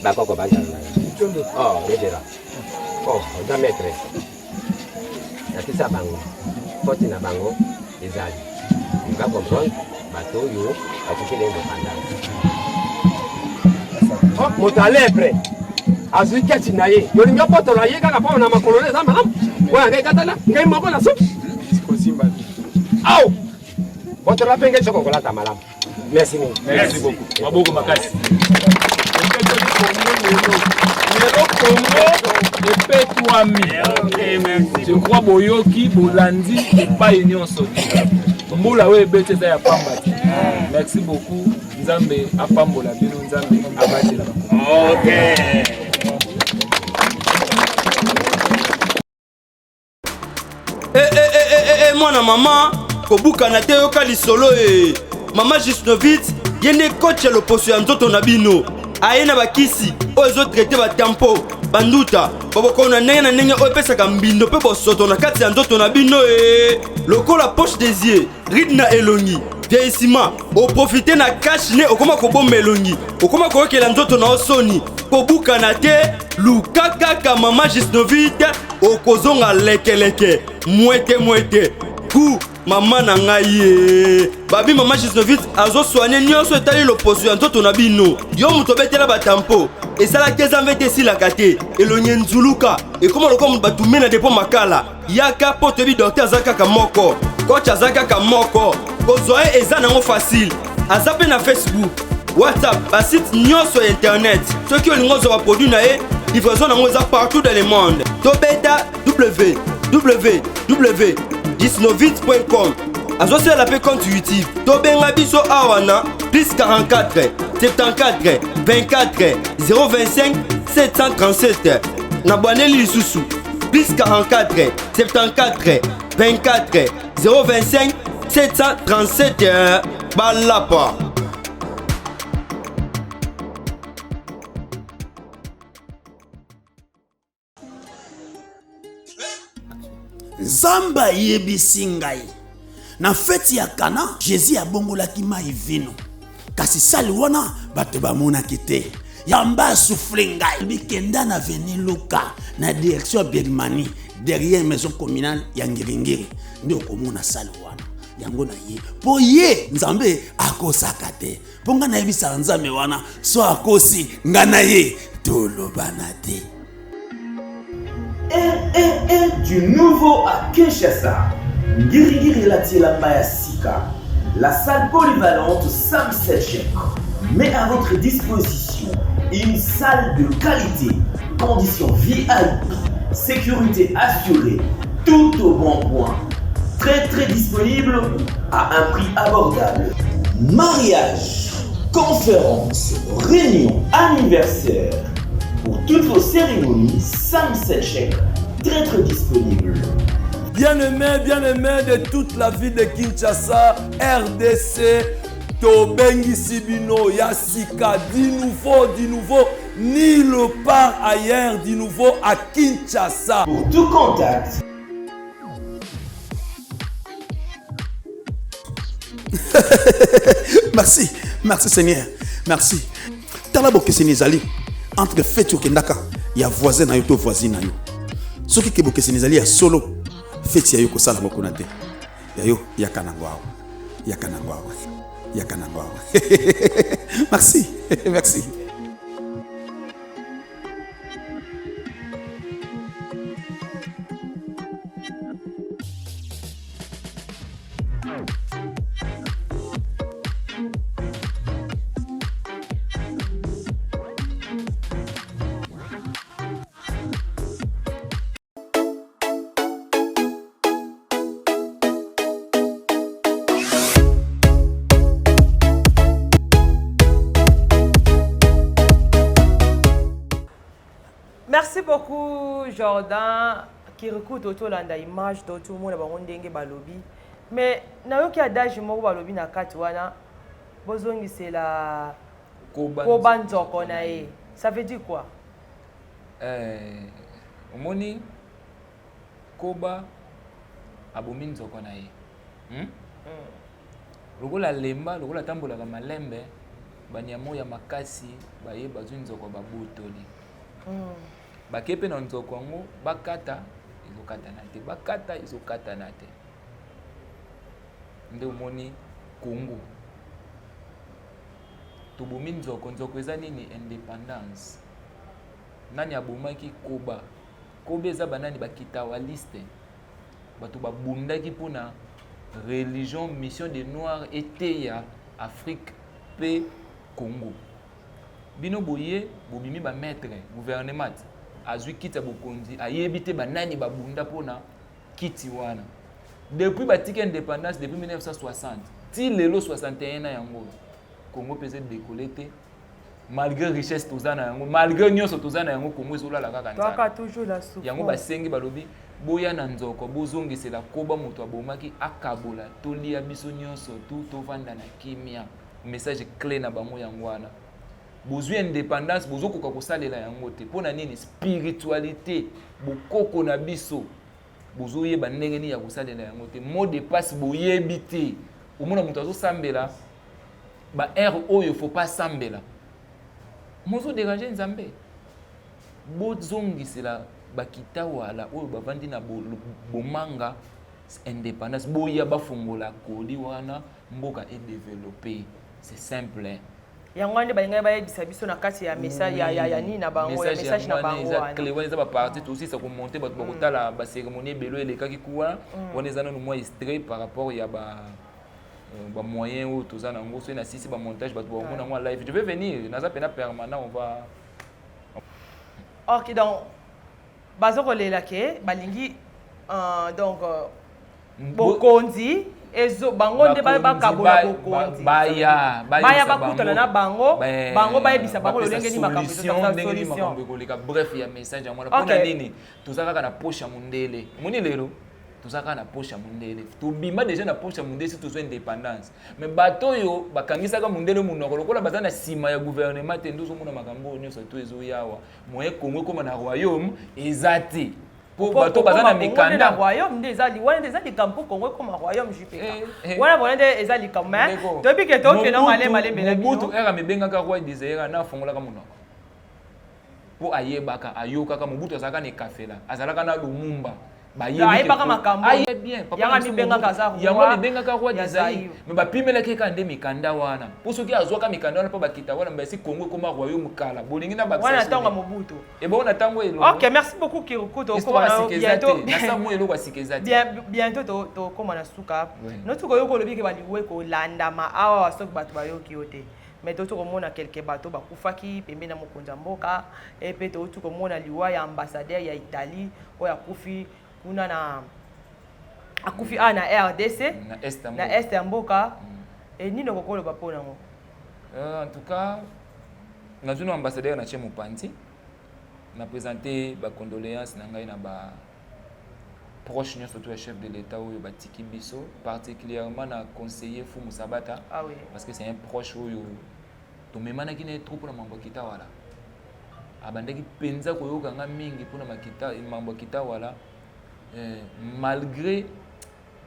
Bakoko bazana. Oh, déjà. Oh, on mettre. Nati sabango. Foti na bango. Ezali. Vous comprendre? Bateau yo, atuke les indépendants. Oh, motalèbre. Azui kati na ye. Yo linga poto la ye kaka pa na makolone za malam. Wa ngai katala, ngai moko na soup. Simba. Au. Poto la penge choko kola ta malam. Merci. Merci beaucoup. Maboko makasi. Je crois boyoki bolandi epai nyonso mbula we beteta ya pamba. Merci beaucoup. Nzambe apambola bino, Nzambe abatela. OK. Mwana mama kobuka na te yoka lisolo mama Gisnovitz yende coach le poso ya nzoto na bino aye na bakisi ozo traiter ba tempo banduta babokona ndenge na ndenge opesaka mbindo pe bosoto na kati ya nzoto na bino lokola poche des yeux ridna elongi vieillissement o profiter na cash ne okoma kobomba elongi okoma koyokela nzoto na osoni kobuka na te lukaka ka mama Gisnovitz okozonga lekeleke mwete ku mama na ngai babi mama Gisnovitz azo soigner nyonso etali loposo ya nzoto na bino yo muto betela batampo esala keza mvete silaka te elonye nzuluka ekoma lokomo batume na depo makala yaka po tebi docteur azaka moko coach azaka moko kozoe eza nango facile aza pe na Facebook WhatsApp basite nyonso ya internet soki olingo ozwa produit na ye livraison nango eza partout dans le monde tobeta www.gisnovitz.com azosala la pe compte YouTube tobenga biso awana plus 44 74 24 025 737 nabwaneli lisusu plus 44 74 24 025 737 balapa. Zamba yebisi ngai na feti ya Kana Jésus abongolaki mai vino kasi sali wana bato bamonaki te yamba souffle ngai bikenda na veni Luka na direction Birmanie derrière maison communale ya Ngiringiri ndio komona sali wana yango na ye po ye nzambe akosaka te po nga na yebisa nzambe wana so akosi nga na ye tolobana te. Du nouveau à Kinshasa, Ngirigiri Latilamba Sika, la salle polyvalente Sam Selchek met à votre disposition une salle de qualité, conditions VIP, sécurité assurée, tout au bon point, très disponible à un prix abordable. Mariage, conférences, réunions, anniversaires, pour toutes vos cérémonies, Sam Selchek, très disponible. Bien-aimés de toute la ville de Kinshasa, RDC, Tobengi Sibino, Yassika, du nouveau, nulle part ailleurs, du nouveau à Kinshasa. Pour tout contact. Merci Seigneur, merci. Talabo Keseni Zali, entre fête au Kendaka, il y a voisin na yo to voisine na yo. soki kebokeseni ezali ya solo feti ya yo kosala ngo kuna te ya yo yaka nango awa yaka nango awa yaka nango awa merci merci. Merci beaucoup Jordan qui recoute autour de l'image de tout le monde bango ndenge balobi mais nayoki adage moko balobi na kati wana bozongi c'est la koba nzoko na ye ça veut dire quoi omoni koba abomi nzoko na ye lokola lemba lokola tambolaka malembe banyamo ya makasi baye bazwi nzoko babotoli bakepe na nzoko yango bakata ezokatana te bakata ezokatana te nde omoni Congo tobomi nzoko nzoko eza nini indépendance nani abomaki koba koba eza banani bakitawaliste bato babundaki mpona religion mission des noirs eteya Afrique pe Congo bino boye bobimi ba maître gouvernement azwi kiti ya bokonzi ayebi te banani babunda mpona kiti wana depuis batiki indépendance depuis 1960 ti lelo 61 na yango Congo pese décollé te malgré richesse tozana yango malgré nyonso tozana yango Congo ezolala kaka nzaka toujours la souffrance yango basengi balobi boya na nzoko bozongisela koba moto abomaki akabola tolia biso nyonso tu tovanda na kimia message clé na bango yango wana bozwi indépendance bozokoka kosalela yango te mpona nini spiritualité bokoko na biso bozoyeba ndenge nini ya kosalela yango te mot de passe boyebi te omona moto azosambela ba aire oyo faut pas sambela mozodéranger nzambe bozongisela bakita wala oyo bavandi na bomanga indépendance boya bafungola koli wana mboka edéveloppé c'est simple yango nde balinga bayebisa biso na kati ya message ya nini na bango ya message na bango wana clé wana eza ba partie aussi ça commenter bato bakotala ba cérémonie belo elekaki kuwa wana eza nanu moi extrait par rapport ya ba moyen ou tout ça nango so na sisi ba montage bato bakomona ngo live je vais venir naza pena permanent on va OK donc bazokolela ke balingi donc bokonzi ezo bango nde bakabola bokonzi baya bakutana na bango bango bayebisa bango lolenge ni makambo solution ekoleka bref ya message ya mwana mpona nini toza kaka na poche ya mundele moni lelo toza kaka na poche ya mundele tobima déjà na poche ya mundele si tozwa indépendance mais bato oyo bakangisaka mundele munoko lokola baza na nsima ya gouvernement te nde ozomona makambo oyo nyonso to ezoyawa moye Congo ekoma na royaume eza te po bato baza na mikanda royaume nde ezali wana nde ezali kampo Congo ekoma royaume JPK wana bona nde ezali kama toyebi ke tokende malembe na bino mobutu era mibengaka roi Desire na afungolaka munoko po ayebaka ayokaka mobutu azalaka na ekafela azalaka na lumumba ayebaka makambo bien yanga mibengaka za yango mibengaka roi Desire mais bapimelaki kaka nde mikanda wana po soki azwaka mikanda wana mpo bakita wana mbasi Congo ekoma royaume kala bolingi na bakisa wana ntango mobutu ebona ntango elo OK merci beaucoup Kiruku tokoma bientôt na sa moyo eloko asikeza te bientôt tokoma na suka notuko yoko lobi ke baliwe kolandama awa soki bato bayoki yo te mais tokomona quelque bato bakufaki pembe na mokonzi ya mboka epe tokomona liwa ya ambassadeur ya Italie oyo akufi kuna na akufi na RDC na est ya mboka nini okokoloba mpona ngo en tout cas nazwi na ambassadeur na che mopanzi na présenter ba condoléances na ngai na ba proche nyonso to ya chef de l'état oyo batiki biso particulièrement na conseiller Fumu Sabata parce que c'est un proche oyo tomemanaki na trop na mambo kita wala abandaki penza koyoka nga mingi mpona makita mambo kita wala malgré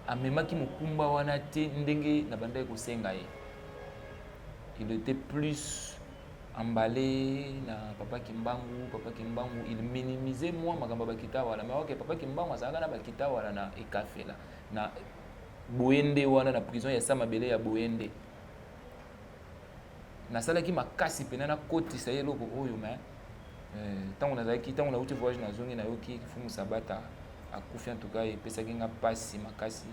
amemaki mokumba wana te ndenge na bandaki kosenga ye il était plus emballé na Papa Kimbangu il minimisait moi makambo bakita wala mais OK Papa Kimbangu azaka na bakita wala na ekafela na Boende wana na prison ya Samabele ya Boende na salaki makasi pena na koti sa yeloko oyo mais tant on a uti voyage na zongi na yoki fumu sabata akufi en tout cas et pesa kinga pasi makasi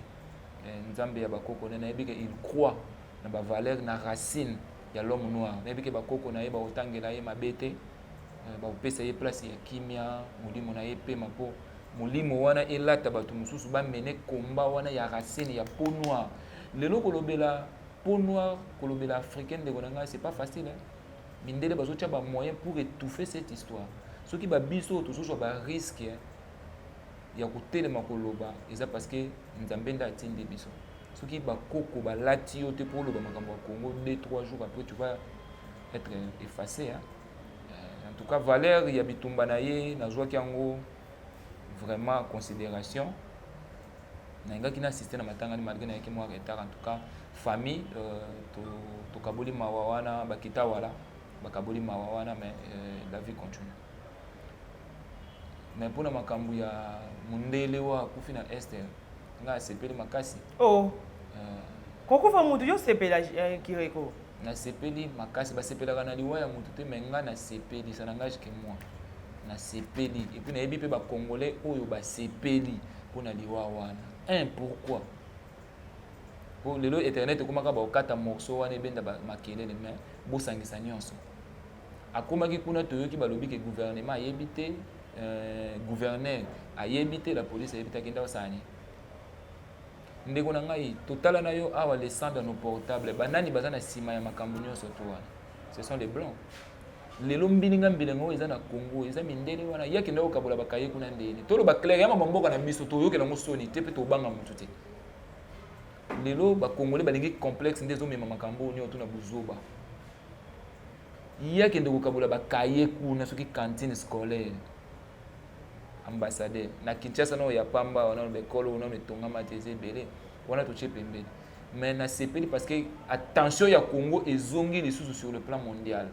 nzambe ya bakoko na yebike il croit na ba valeur na racine ya l'homme noir na yebike bakoko na yeba otangela ye mabete ba pesa ye place ya kimia mulimo na ye pe mapo mulimo wana elata batu mususu ba mene komba wana ya racine ya peau noire lelo kolobela peau noire kolobela africaine de konanga c'est pas facile hein mindele bazotia ba moyen pour étouffer cette histoire ceux qui ba biso toujours ba risque ya kotelema koloba eza parce que nzambe nda atindi biso ceux qui ba koko ba lati yo te pour loba makambo ya Congo 2-3 jours après tu vas être effacé hein en tout cas valeur ya bitumba na ye na joie kiango vraiment considération na ngaki na assisté na matanga ni malgré na yaki moi retard en tout cas famille to kaboli mawawana bakita wala bakaboli mawawana mais la vie continue mais pour na makambu ya mundele wa kufi na Esther nga sepeli makasi oh kokufa mutu yo sepela kireko na sepeli makasi ba sepela kana liwa ya mutu te menga na sepeli ça n'engage que moi na sepeli et puis na yebi pe ba congolais oyo ba sepeli pona liwa wana pourquoi pour lelo internet komaka ba okata morceau wana benda ba makelele mais bosangisa nyonso akomaki kuna toyoki balobi ke gouvernement ayebite gouverneur ayebite la police ayebite kenda osani ndeko na ngai totala na yo awa les centres de nos portables banani bazana sima ya makambo nyonso to wana ce sont les blancs lelo mbilinga mbilengo eza na Congo eza mindele wana yaki ndako kabola bakaye kuna ndeni tolo ba clair ya mamboka na biso to yoke na ngosoni te pe to banga mutu te lelo ba congolais balingi complexe ndezo mema makambo nyo to na buzoba yaki ndako kabola bakaye kuna soki cantine scolaire ambassadeur na Kinshasa no ya pamba wana bekolo wana metonga mateze belé wana to pembeni mais na sepeli parce que attention ya Congo ezongi lisusu sur le plan mondial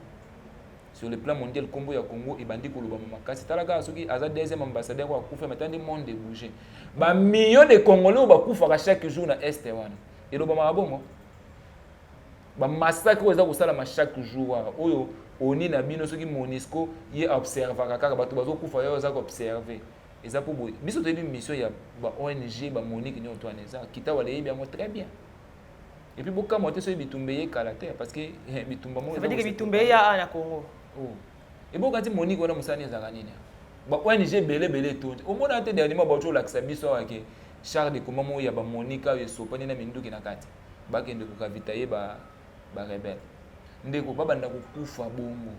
kombo ya Congo ebandi koloba makasi talaka soki aza deuxième ambassadeur kwa kufa matandi monde bouger ba millions de Congolais ba kufa chaque jour na est wana eloba mabongo ba massacre oza kosala ma chaque jour oyo oni na bino soki Monisco ye observer kaka bato bazo kufa yo za observer eza pour boy biso te mission ya ba ONG ba Monique nyo Antoine eza kita wale yebi yango très bien et puis boka moté so bitumbe ye kalater parce que bitumba mo ça veut dire que bitumbe ya na Congo oh et boka ti Monique wana musani ezaka nini ba ONG belé to au mona te dernièrement ba cho laksa biso ke Charles de comment mo ya ba Monique ya sopani na minduki na kati ba kende ko kavita ye ba rebelle ndeko babanda kokufa bongo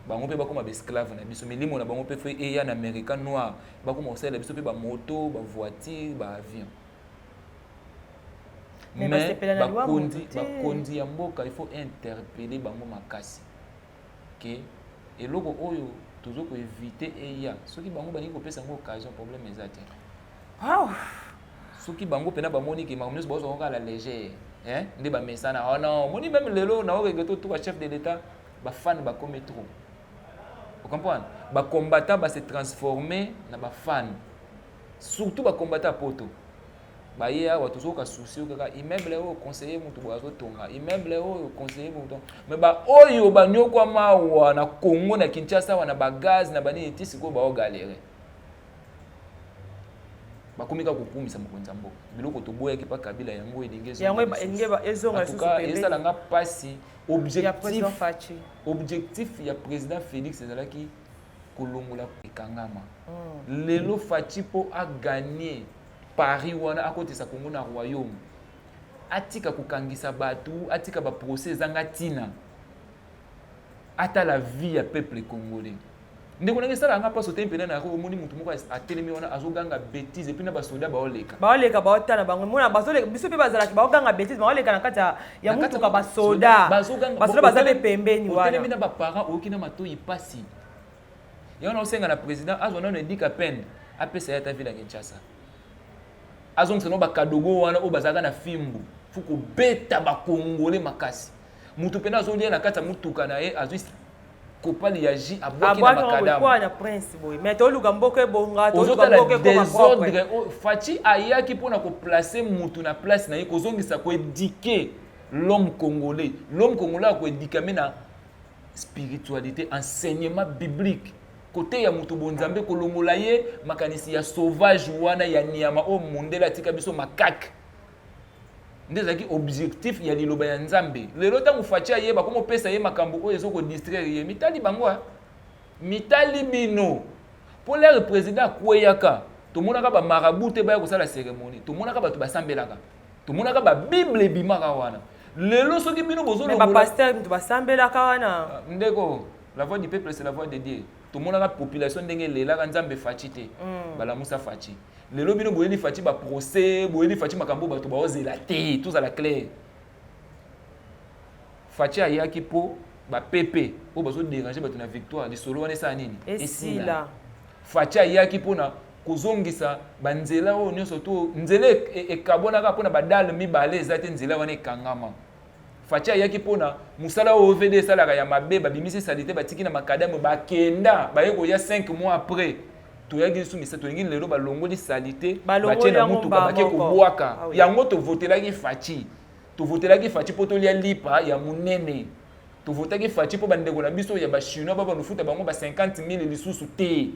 bango pe bakoma ba esclave na biso milimo na bango pe fe eya na America noir bakoma osala biso pe ba moto ba voiture ba avion mais bakondi ya mboka il faut interpeller bango makasi que eloko oyo toujours ko éviter eya soki bango bani ko pesa ngo occasion problème ezate wow soki bango pena ba moni ke mamunes bozo ko la légère hein nde ba mesana oh non moni même lelo na oregeto tout chef de l'état ba fan ba comme trop vous comprenez ba combattant ba se transformer na ba fan surtout ba combattant poto ba ya watu zoka souci kaka immeuble o conseiller mutu bozo tonga immeuble o conseiller mutu mais ba oyo ba nyokwa mawa na Congo na Kinshasa wana ba gaz na bani etisi ko ba o galère bakomika kokumisa mokonza mboka biloko toboya ki pa kabila yango elingezo yango ezonga susu pembe esa langa pasi objectif ya président Félix ezalaki kolongola ekangama lelo Fachi po a gagné Paris wana akotisa Congo na royaume atika kokangisa batu atika ba procès zanga tina ata la vie ya peuple congolais ndeko nange sala nga paso tempena na ko moni mutu moko atelemi wana azoganga bêtise et puis na basoda baoleka baotana bango mona bazoleka biso pe bazalaki baoganga bêtise baoleka na kati ya mutu ka basoda bazabe pembeni wana atelemi na ba parents okina matoi pasi yana osenga na président azona no ndika peine apesa ya ta ville ya Kinshasa azongisa no ba kadogo wana o bazaka na fimbu fuko beta ba congolais makasi mutu pena azolia na kati ya mutuka na ye azwi kopali ya ji abwaki na makadamu kwa na prince boy mais to luka mboke bonga to luka mboke ko désordre Faci ayaki pona ko placer mutu na place na ye ko zongisa ko éduquer l'homme congolais a ko éduquer na spiritualité enseignement biblique côté ya mutu bonzambe ko longola ye makanisi ya sauvage wana ya niama o mondela tika biso makak ndezaki objectif ya liloba ya nzambe lelo tangu Faci ayeba komo pesa ye makambo oyo ezoko distraire ye mitali bango mitali bino pour le président kweyaka tomonaka ba marabout ba ko sala cérémonie tomonaka bato basambelaka tomonaka ba bible bimaka wana lelo soki bino bozolo ba pasteur to basambelaka wana ndeko la voix du peuple c'est la voix de Dieu tomonaka population ndenge lelaka nzambe Faci te bala musa Faci lelo bino boyeli Faci ba procès boyeli Faci makambo bato ba ozela te tout à la clair Faci ayaki po ba pepe o bazo déranger bato na victoire de solo wana sa nini esila Faci ayaki po na kozongisa banzela o nyonso to nzele ekabonaka po na badale mibale ezate nzela wana ekangama Faci ayaki po na musala o OVD esalaka ya mabe babimisi salite batiki na makadamu bakenda baye koya 5 mois après toyaki sumisa tolingi lelo balongoli salite batie na mutuka bake kobwaka yango tovotelaki Faci Faci po tolia lipa ya munene tovotaki Faci po bandeko na biso ya bachinois baba nufuta bango ba 50,000 lisusu te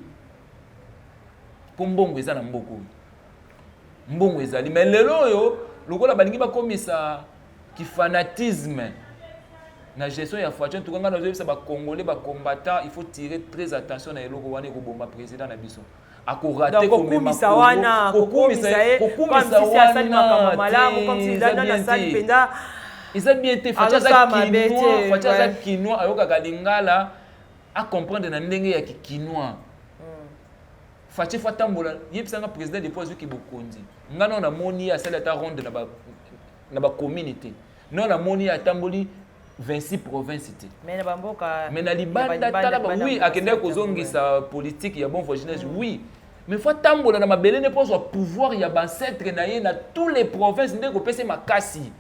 po mbongo eza na mboko mbongo ezali mais lelo oyo lokola balingi bakomisa kifanatisme na gestion ya Faci tout kanga nazobisa ba congolais ba combattants il faut tirer très attention na eloko wana ko bomba président na biso akorate ko mema kokumisa wana malamu comme si dana na sali penda ils ont bien été Faci za kinois ayoka kalingala a comprendre na ndenge ya kinois Faci fatambola yebisanga président depuis azuki bokonzi ngana na moni ya sala ta ronde na ba communauté non na moni ya tamboli 26 provinces te mais na bamboka mais na libanda tala ba oui akende kozongisa politique ya bon voisinage oui mais faut tambola na mabele ne pose pouvoir ya ancêtre na ye na tous les provinces ndeko pese makasi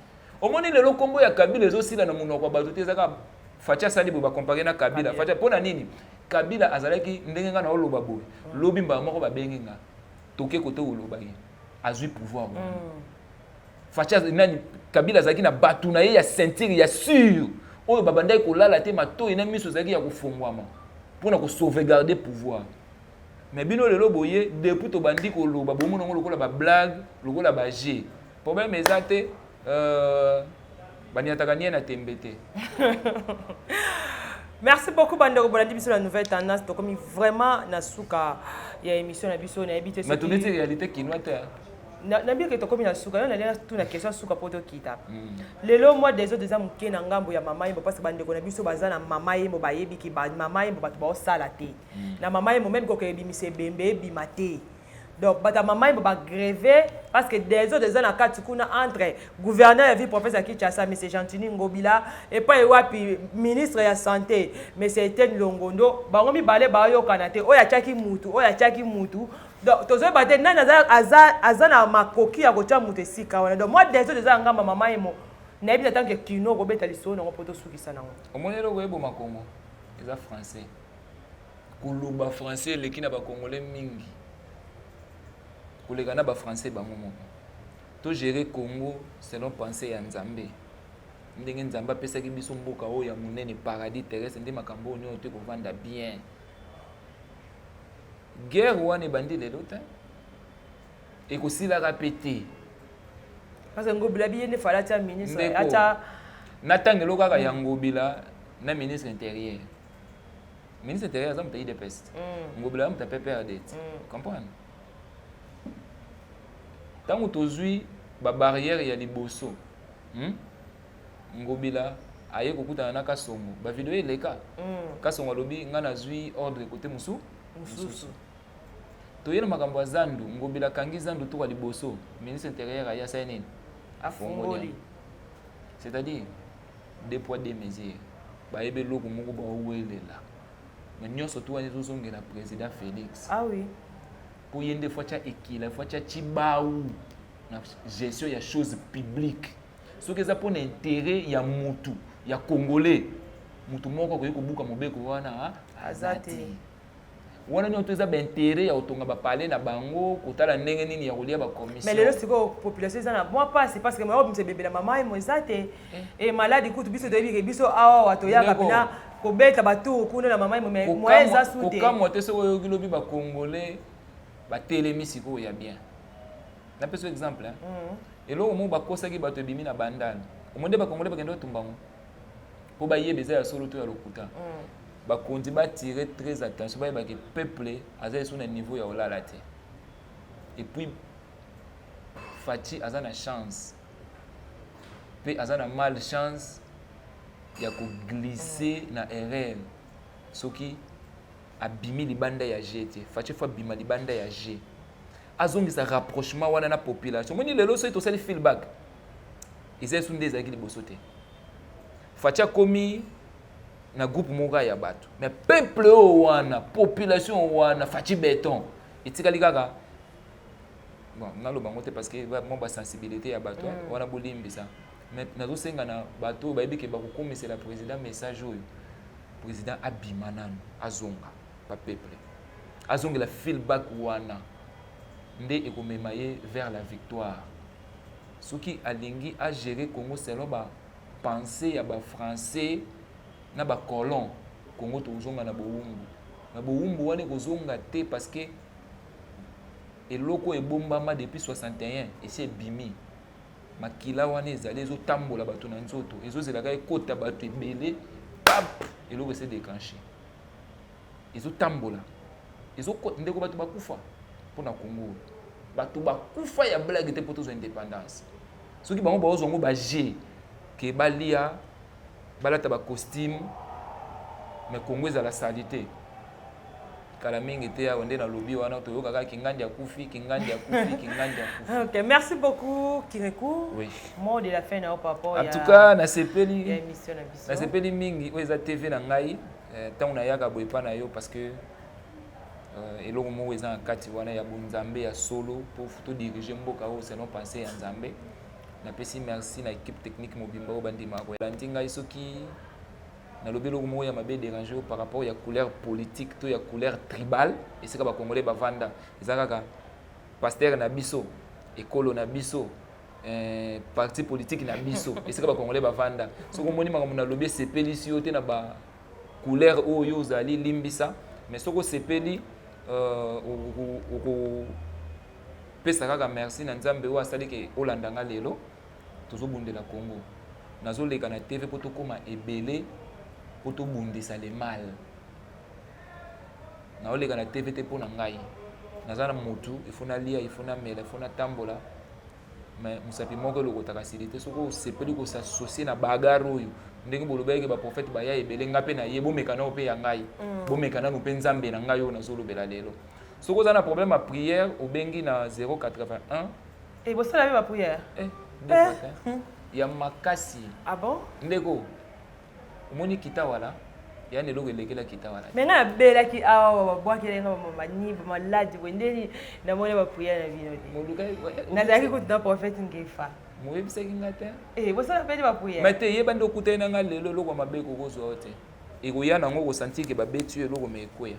omoni lelo kombo ya Kabila ezosila na munoko bato te ezaka Faci asali bo ba comparer na Kabila Faci pona nini Kabila azalaki ndenge nga na oloba boye lobi mba moko babengi nga toke kote oloba ye azui pouvoir Faci nani Kabila azalaki na batu na ye ya ceinture ya sûr oyo babandaki kolala te mato ina miso azalaki ya kofungwama mpona ko sauvegarder pouvoir mais bino lelo boye depuis to bandi koloba bomona ngo lokola ba blague lokola ba jeu problème eza te baniataka nie na tembe te. Merci beaucoup bandeko bolandi biso la nouvelle tendance to comme vraiment na suka ya émission na biso na habité mais tout est réalité kinois te na bien que to comme na suka na tout na question suka poto kita lelo moi des autres déjà muke na ngambo ya mama yimbo parce que bandeko na biso baza na mama yimbo bayebi ki ba mama yimbo bato ba osala te na mama yimbo même ko yebi mise bembe bimate. Donc, bata mama il va gréver parce que des autres des ans entre gouverneur et professeur Kinshasa, M. Gentini Ngobila et pas wapi ministre de la santé, M. Etienne Longondo, bangomi balé bayo kanate, oya chaki mutu. Donc, tous les bateaux nana azana makoki ya kocha mutu sika wana. Donc, moi des autres des ans ngamba mama imo na ebi tant que kino robeta liso na poto sukisa nango. Omonelo ko ebo makongo. Eza français. Kuluba français lekina ba congolais mingi. Koleka na ba français bango moko to gérer Congo selon pensée ya Nzambe ndenge Nzambe apesaki biso mboka oyo ya munene paradis terrestre nde makambo onyo te kovanda bien guerre wana ebandi lelo te ekosilaka pe te parce que Ngobila biye ne fala tia ministre ata natangelo kaka ya Ngobila na ministre intérieur aza muta IDPS Ngobila muta PPRD comprendre. Tango tozui ba barrière ya liboso Ngobila aye kokutana na Kasongo ba video eleka Kasongo alobi ngana zui ordre côté musu to yena makambo azandu Ngobila kangi zandu to ka liboso ministre intérieur aya sa nini afongoli c'est-à-dire deux poids deux mesures ba yebe loko moko ba welela mais nyonso to wani tozongela président Félix oui pour yende fois ekila fois chibaou na gestion ya choses publiques ce que ça pour intérêt ya mutu ya congolais mutu moko ko buka mobeko wana azati wana nyoto eza ba intérêt ya otonga ba parler na bango kotala ndenge nini ya kolia ba commission mais lelo siko population eza na moi passe parce que moi mse bébé na mama mo ezate et malade kutu biso debi biso awa wato ya kapina ko beta batu kuna na mama mo eza soute ko kamote so yo kilobi ba congolais ba telemi siko ya bien na peso exemple elo mo ba kosaki bato ebimi na bandana omonde ba congolais ba kendo tumbango po ba yebeza ya solo to ya lokuta bakondi batirer très attention bayeba ke peuple aza sur un niveau ya olala te et puis Fachi aza na chance pe aza na malchance ya ko glisser na erreur soki abimi libanda ya G te Fachi fa bima libanda ya G azongisa rapprochement wana na population moni lelo so to sali feedback eza sur des akili bosote Fachi komi na groupe moka ya bato mais peuple wana population wana Fachi béton etikali kaka bon nalo bango te parce que mo ba sensibilité ya bato wana bolimbisa mais nazo senga na bato bayebi ke bakokomisa la président message oyo président abima nanu azonga pa peuple azonga la feedback wana nde ekomema ye vers la victoire soki alingi a gérer Congo selon ba pensée ya ba français na ba colon Congo tozonga na boumbu wana kozonga te parce que eloko ebombama depuis 61 esi ebimi makila wana ezali ezotambola bato na nzoto ezozelaka ekota bato ebele pap eloko ese déclenché ezotambola ezokota ndeko bato bakufa mpona Congo bato bakufa ya blague te mpo tozwa indépendance soki bango baozongo baje ke balia balata ba costume mais Congo ezala salité kala mingi te ya onde na lobi wana toyoka kaka kingandi ya kufi OK, merci beaucoup Kirikou. Oui. Mot de la fin na papa ya en tout cas na sepeli mingi o eza TV na ngai tant na yaka boyepa na yo parce que eloko mo eza na kati wana ya bonzambe ya solo pour to diriger mboka o selon penser ya nzambe na pesi merci na équipe technique mobimba o bandima ko lantinga isoki na lobelo ko moya mabe déranger par rapport ya couleur politique to ya couleur tribal et c'est ka ba congolais ba vanda ezaka pasteur na biso ekolo na biso parti politique na biso et c'est ka ba congolais ba vanda so ko moni makambo na lobi sepeli si yote na ba couleur oyo zali limbisa mais soko sepeli pesa kaka merci na nzambe o asali ke olandanga lelo tozobundela Congo nazoleka na TV po tokoma ebele po tobundisa le mal naoleka na TV te po na ngai nazana motu ifuna lia ifuna mela ifuna tambola mais musapi moko lokotaka silite soko sepeli ko s'associer na bagarre oyo ndenge bolobeke ba prophète baya ebele ngape na ye bomekana ope ya ngai bomekana no pe nzambe na ngai oyo nazolobela lelo soko za na problème à prière obengi na 081 et vous savez ma prière ya makasi ah bon ndeko omoni kitawala yani eloko elekela kitawala mais na bela ki awa bwakelenga mamani maladi wendeli na mona ba prière na bino moluka na zaki ko da prophète ngefa moyebisaki nga te vous savez ba prière mais te yeba ndo kutena nga lelo eloko mabeko kozwa te ekoya nango kosentir ke babetu eloko mekoya.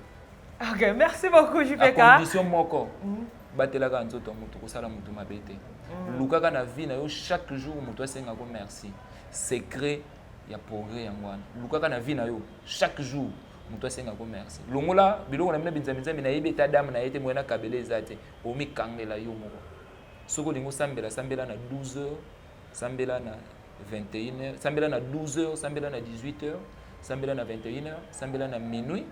OK, merci beaucoup JPK. À condition moko batelaka nzoto mutu kosala mutu mabete lukaka na vie na yo chaque jour mutu asenga ko merci secret ya progrès yangwana lukaka na vie na yo chaque jour mutu asenga ko merci longola biloko na mina binzamizami na yebe ta dame na yete mwena kabele ezate omi kangela yo moko soko lingo sambela na 12h sambela na 21h sambela na 12h sambela na 18h sambela na 21h sambela na minuit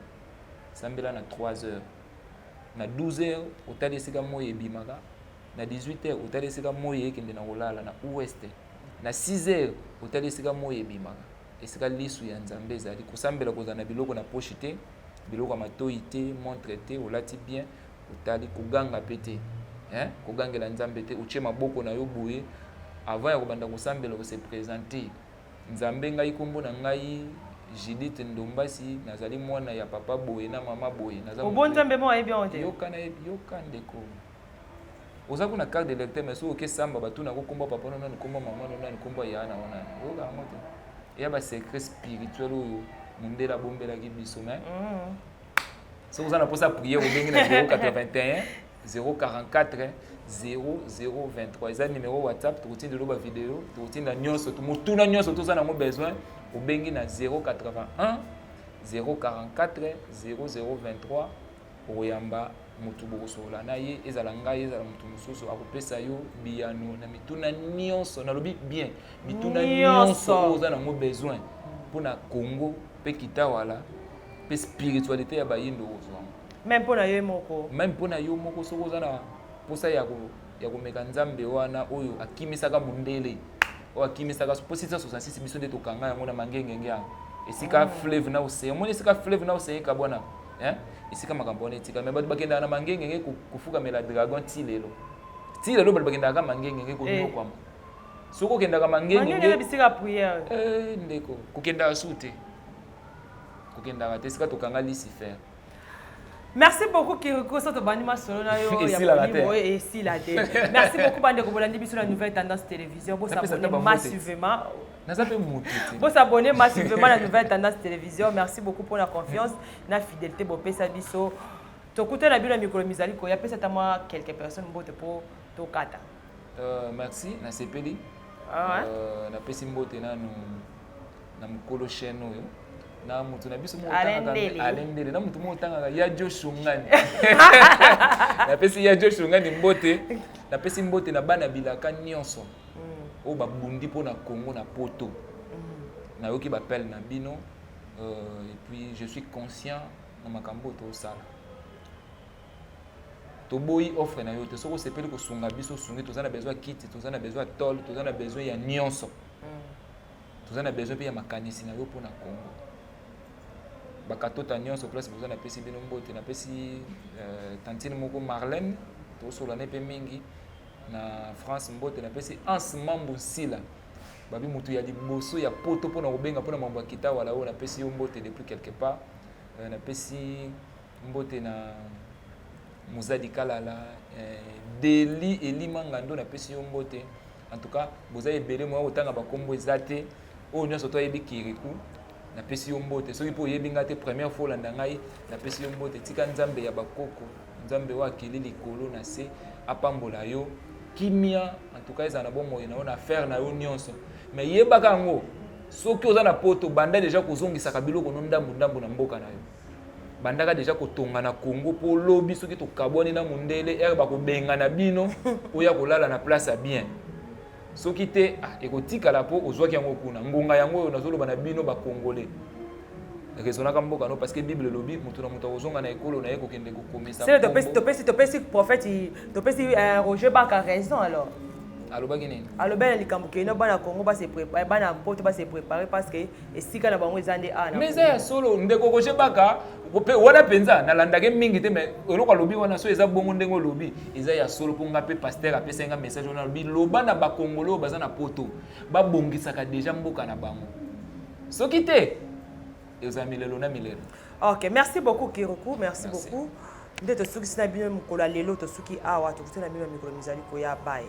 sambela na 3h na 12h otali esika moye ebimaka na 18h otali esika moye ekende na kolala na ouest na 6h otali esika moye ebimaka esika lisu ya nzambe ezali kosambela kozala na biloko na poche te biloko ya matoi te montre te olati bien otali koganga pe te kogangela nzambe te otie maboko na yo boye avant ya kobanda kosambela kose présenter nzambe ngai kombo na ngai Judith Ndombasi nazali mwana ya papa boye na mama boye nazali obonzambe mo ayebi onte yokana ndeko oza kuna carte d'électeur mais so ke samba batuna ko komba papa nona ni komba mama nona ni komba yana wana oka moto ya ba secret spirituel oyo mundela bombelaki biso mais si vous en avez posé à prier, vous avez 081 044 0023. C'est un numéro WhatsApp, tu retiens de l'eau vidéo, tu retiens de l'agneau, tout l'agneau, tout ça, nous avons besoin. Vous avez 081 044 0023. Oyamba mutu bokosola na ye ezala ngai ezala mutu mususu akopesa yo biyano na mituna nyonso na lobi bien mituna nyonso oza na mo besoin pona Congo pe kitawala pe spiritualité ya bayindo ozwa même pona yo moko soko oza na posa ya komeka nzambe wana oyo akimisaka mundele oyo akimisaka posi sa 66 biso nde tokanga yango na mangengenge yango esika fleuve na océan moni esika fleuve na océan kabwana isika makambo wana etika me bato bakendaka na mangengenge kofukamela dragon ti lelo bato bakendaka mangengenge konokwama soki okendaka mangengenge bisika prière ndeko kokendaka su te kokendaka te esika tokanga Lucifer. Merci beaucoup Kiriko soto bandima solo na yo ya bolimo et si la te. Merci beaucoup bande ko bolandi biso na nouvelle tendance télévision bo s'abonner massivement. Bo s'abonner massivement à la nouvelle tendance télévision. Merci beaucoup pour la confiance, la fidélité bo pesa biso. To kuta na bila mikolo mizali ko ya pesa tama quelques personnes mbote pour to kata. Merci na sepeli. Na pesi mbote na mukolo chaîne oyo. Na mutu na biso mo alendele na mutu mo tanga ya Joshungani na pesi ya Joshungani mbote na pesi mbote na bana bilaka nyonso o babundi pona Congo na poto na yoki bapel na bino et puis je suis conscient na makambo to sala to boyi offre na yo te soko sepeli ko sunga biso sungi to zana besoin kit to zana besoin tol to zana besoin ya nyonso to zana besoin pe ya makanisi na yo pona Congo bakatota nyonso place besoin na pesi bino mbote na pesi tantine moko Marlène to solane pe mingi na France mbote na pesi Ans Mambo Sila babi mutu ya liboso ya poto pona obenga pona mambo kita wala o na pesi yo mbote depuis quelque part na pesi mbote na Muzadi Kalala Deli Elima Ngando na pesi yo mbote en tout cas boza ebele mo otanga bakombo ezate o nyonso to yebi Kirikou na pesi yo mbote soki po yebinga te première fois landa ngai na pesi yo mbote tika nzambe ya bakoko nzambe wa akili likolo na se apambola yo kimia en tout cas ezana bomo na ona faire na yo nyonso mais yebaka ngo soki oza na poto banda déjà kozongisa kabiloko no ndambu na mboka na yo bandaka déjà kotonga na Congo po lobi soki to kaboni na mundele ba benga na bino oya kolala na place ya bien soki te ekotika la po ozwaki yango kuna ngonga yango oyo nazoloba na bino ba congolais rezonaka mboka no parce que bible lobi mutu na mutu ozonga na ekolo na yeko kende kokomesa c'est topesi prophète topesi Roger Baka raison alors alobaki nini alobela likambo ke no bana Congo ba se préparer bana poto ba se préparer parce que esika na bango ezande ana mais ça solo ndeko Roger Baka wana penza nalandake mingi te mais eloko alobi wana so eza bongo ndenge olobi eza ya solo po nga pe pasteur apesa nga message wana alobi loba na bakongolo baza na poto babongisaka déjà mboka na bango soki te eza milelo na milelo. Ok, merci beaucoup Kiroko, merci beaucoup. Nde to suki sina bino mukolo lelo to suki awa to kusena bino mikolo mizali ko ya bye.